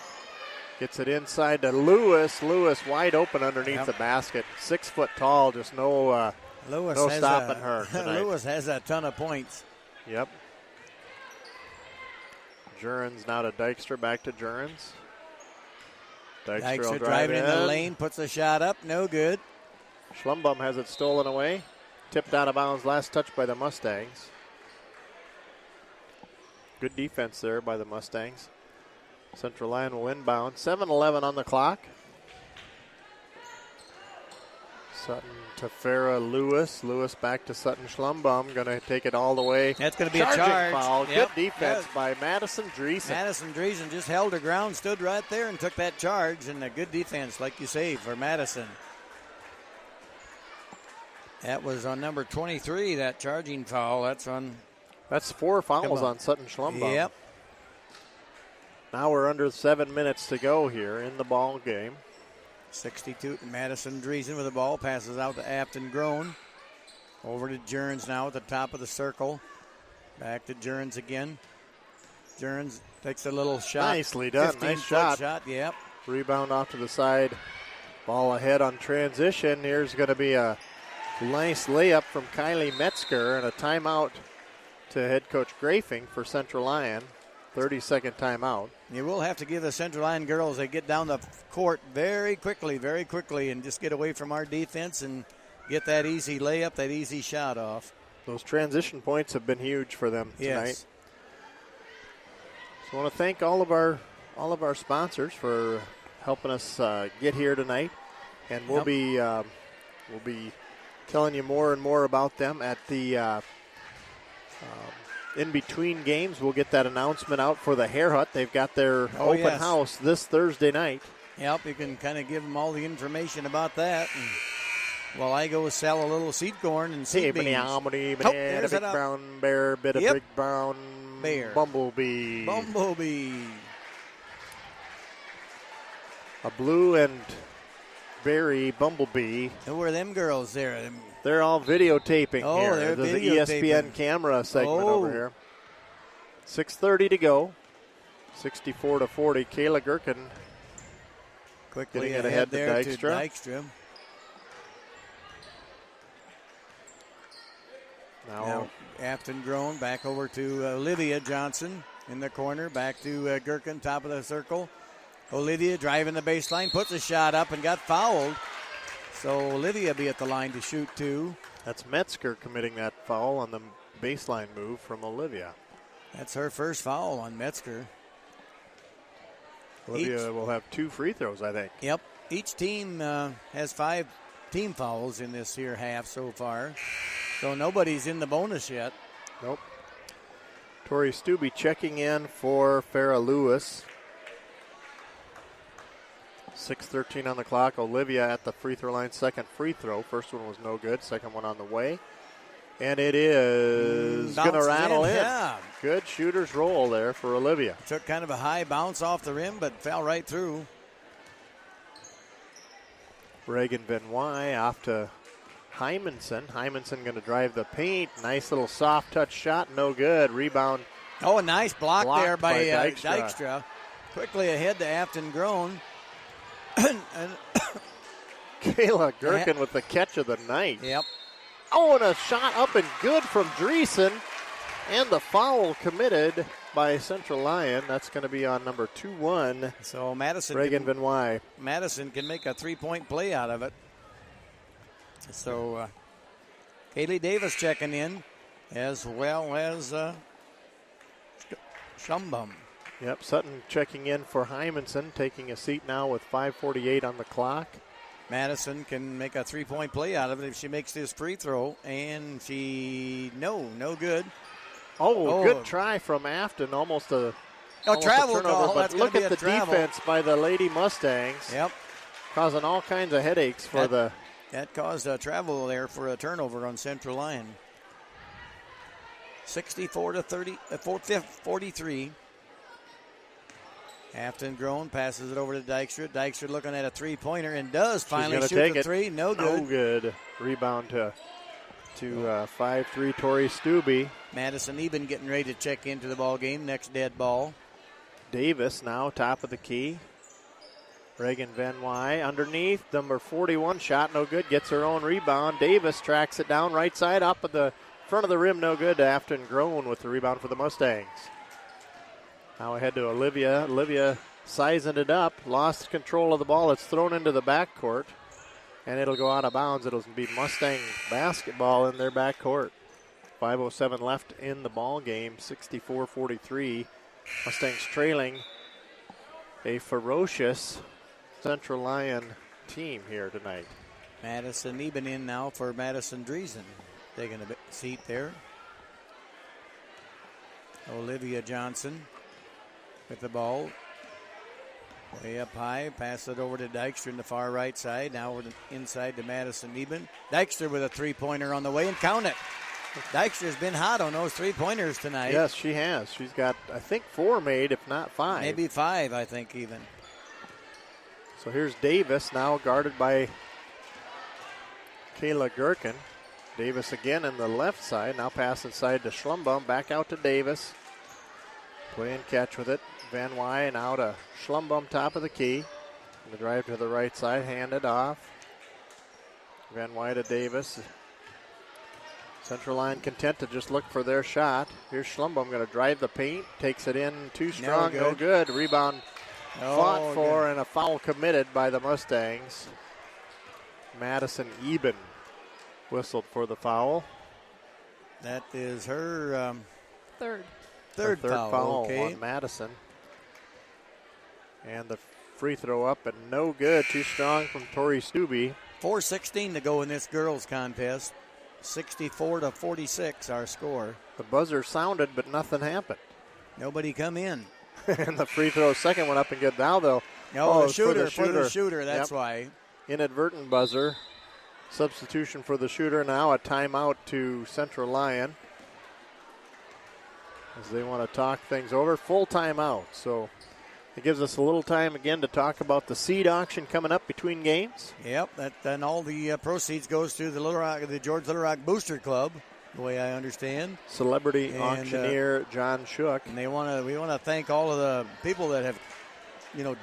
Gets it inside to Lewis. Lewis wide open underneath the basket. 6 foot tall. Just no stopping her tonight.
Lewis has a ton of points.
Yep. Jurens now to Dykstra. Back to Jurens. Dykstra
driving in the lane. Puts a shot up. No good.
Schlumbum has it stolen away. Tipped out of bounds. Last touch by the Mustangs. Good defense there by the Mustangs. Central Lyon will inbound. 7:11 on the clock. Sutton to Farah Lewis. Lewis back to Sutton Schlumbum. Going to take it all the way.
That's going to be a charge.
Foul. Yep. Good defense by Madison Dreesen.
Madison Dreesen just held her ground, stood right there, and took that charge. And a good defense, like you say, for Madison. That was on number 23, that charging foul. That's
4 fouls on Sutton Schlumbum.
Yep.
Now we're under 7 minutes to go here in the ball game.
62. Madison Dreesen with the ball. Passes out to Afton Grown. Over to Jurens now at the top of the circle. Back to Jurens again. Jurens takes a little shot.
Nicely done. Nice shot.
Yep.
Rebound off to the side. Ball ahead on transition. Here's going to be a nice layup from Kylie Metzger and a timeout to head coach Grafing for Central Lyon. 30-second timeout.
You will have to give the Central Lyon girls, they get down the court very quickly, and just get away from our defense and get that easy layup, that easy shot off.
Those transition points have been huge for them tonight.
Yes.
So I want to thank all of our sponsors for helping us get here tonight, and we'll be telling you more and more about them at the in between games. We'll get that announcement out for the Hair Hut. They've got their open house this Thursday night.
Yep, you can kind of give them all the information about that. And while I go sell a little seed corn and seed beans.
There's a big brown bear, bit of big brown
bear.
Bumblebee. A blue and berry bumblebee.
Who are them girls there?
They're all videotaping here.
They're
There's an
videotaping.
ESPN camera segment over here. 6:30 to go. 64-40. Kayla Gherkin
quickly
getting it ahead
there
to
to Dykstra. Now Afton Grown back over to Olivia Johnson in the corner. Back to Gherkin, top of the circle. Olivia driving the baseline, puts a shot up and got fouled. So Olivia be at the line to shoot two.
That's Metzger committing that foul on the baseline move from Olivia.
That's her first foul on Metzger.
Olivia will have 2 free throws, I think.
Yep. Each team has 5 team fouls in this here half so far. So nobody's in the bonus yet.
Nope. Tori Stubbe checking in for Farah Lewis. 6:13 on the clock. Olivia at the free throw line. Second free throw. First one was no good. Second one on the way. And it is going to rattle in.
Yeah.
Good shooter's roll there for Olivia.
Took kind of a high bounce off the rim, but fell right through.
Reagan Benoit off to Hymanson. Hymanson going to drive the paint. Nice little soft touch shot. No good. Rebound.
Oh, a nice block there by
Dykstra.
Dykstra. Quickly ahead to Afton Grown.
Kayla Gherkin with the catch of the night.
Yep.
Oh, and a shot up and good from Dreesen. And the foul committed by Central Lyon. That's going to be on number 2-1.
So
Reagan Benoit.
Madison can make a 3-point play out of it. So Kaylee Davis checking in, as well as Schumbum.
Yep, Sutton checking in for Hymanson, taking a seat now with 5:48 on the clock.
Madison can make a 3-point play out of it if she makes this free throw, and no good.
Oh, good try from Afton, almost a
travel
turnover.
call.
But look at the
travel
defense by the Lady Mustangs.
Yep,
causing all kinds of headaches for
that caused a travel there for a turnover on Central Lyon. 43. Afton Grown passes it over to Dykstra. Dykstra looking at a three-pointer and does finally shoot the three. No good.
No good. Rebound to 5'3" Tori Stubbe.
Madison Eben getting ready to check into the ball game. Next dead ball.
Davis now top of the key. Reagan Van Wy underneath. Number 41 shot no good. Gets her own rebound. Davis tracks it down right side up at the front of the rim. No good to Afton Grown with the rebound for the Mustangs. Now ahead to Olivia. Olivia sizing it up. Lost control of the ball. It's thrown into the backcourt. And it'll go out of bounds. It'll be Mustang basketball in their backcourt. 5:07 left in the ball game. 64-43. Mustangs trailing a ferocious Central Lyon team here tonight.
Madison Eben in now for Madison Dreesen. Taking a seat there. Olivia Johnson with the ball. Way up high. Pass it over to Dykstra in the far right side. Now we're inside to Madison Eben. Dykstra with a three-pointer on the way, and count it. Dykstra's been hot on those three-pointers tonight.
Yes, she has. She's got, I think, 4 made, if not 5.
Maybe 5, I think, even.
So here's Davis now guarded by Kayla Gherkin. Davis again in the left side. Now pass inside to Schlumbum. Back out to Davis. Play and catch with it. Van Wy now to Schlumbum, top of the key. And the drive to the right side, handed off. Van Wy to Davis. Central Lyon content to just look for their shot. Here's Schlumbum going to drive the paint. Takes it in too strong. No good. Rebound fought for and a foul committed by the Mustangs. Madison Eben whistled for the foul.
That is her
third
foul on Madison. And the free throw up and no good. Too strong from Tori Stubbe.
4:16 to go in this girls contest. 64-46 our score.
The buzzer sounded, but nothing happened.
Nobody come in.
And the free throw second one up and good. Now they'll.
For the shooter. That's why.
Inadvertent buzzer. Substitution for the shooter. Now a timeout to Central Lyon. As they want to talk things over. Full timeout. So it gives us a little time again to talk about the seed auction coming up between games.
Yep, and all the proceeds goes to the George Little Rock Booster Club, the way I understand.
Celebrity auctioneer John Shook.
And we want to thank all of the people that have,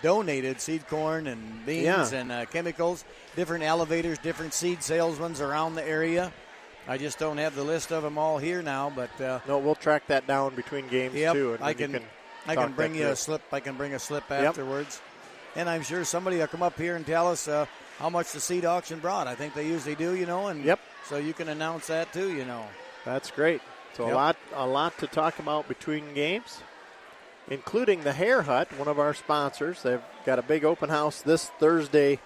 donated seed corn and beans and chemicals, different elevators, different seed salesmen around the area. I just don't have the list of them all here now, but
no, we'll track that down between games too. And
I can bring you a slip. I can bring a slip afterwards, and I'm sure somebody will come up here and tell us how much the seed auction brought. I think they usually do, and so you can announce that too,
That's great. So a lot to talk about between games, including the Hair Hut, one of our sponsors. They've got a big open house this Thursday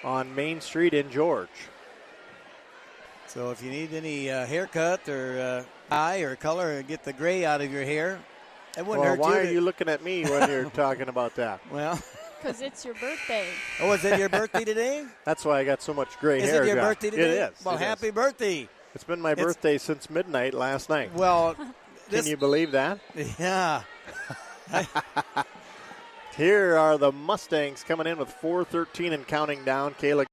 on Main Street in George.
So if you need any haircut or dye or color, or get the gray out of your hair, it wouldn't hurt you.
Why are you looking at me when you're talking about that?
Well,
because it's your birthday.
Oh, is it your birthday today?
That's why I got so much gray hair.
Is it your birthday today?
It is.
Well, happy birthday.
It's been my birthday since midnight last night.
Well,
can you believe that?
Yeah.
Here are the Mustangs coming in with 4:13 and counting down. Kayla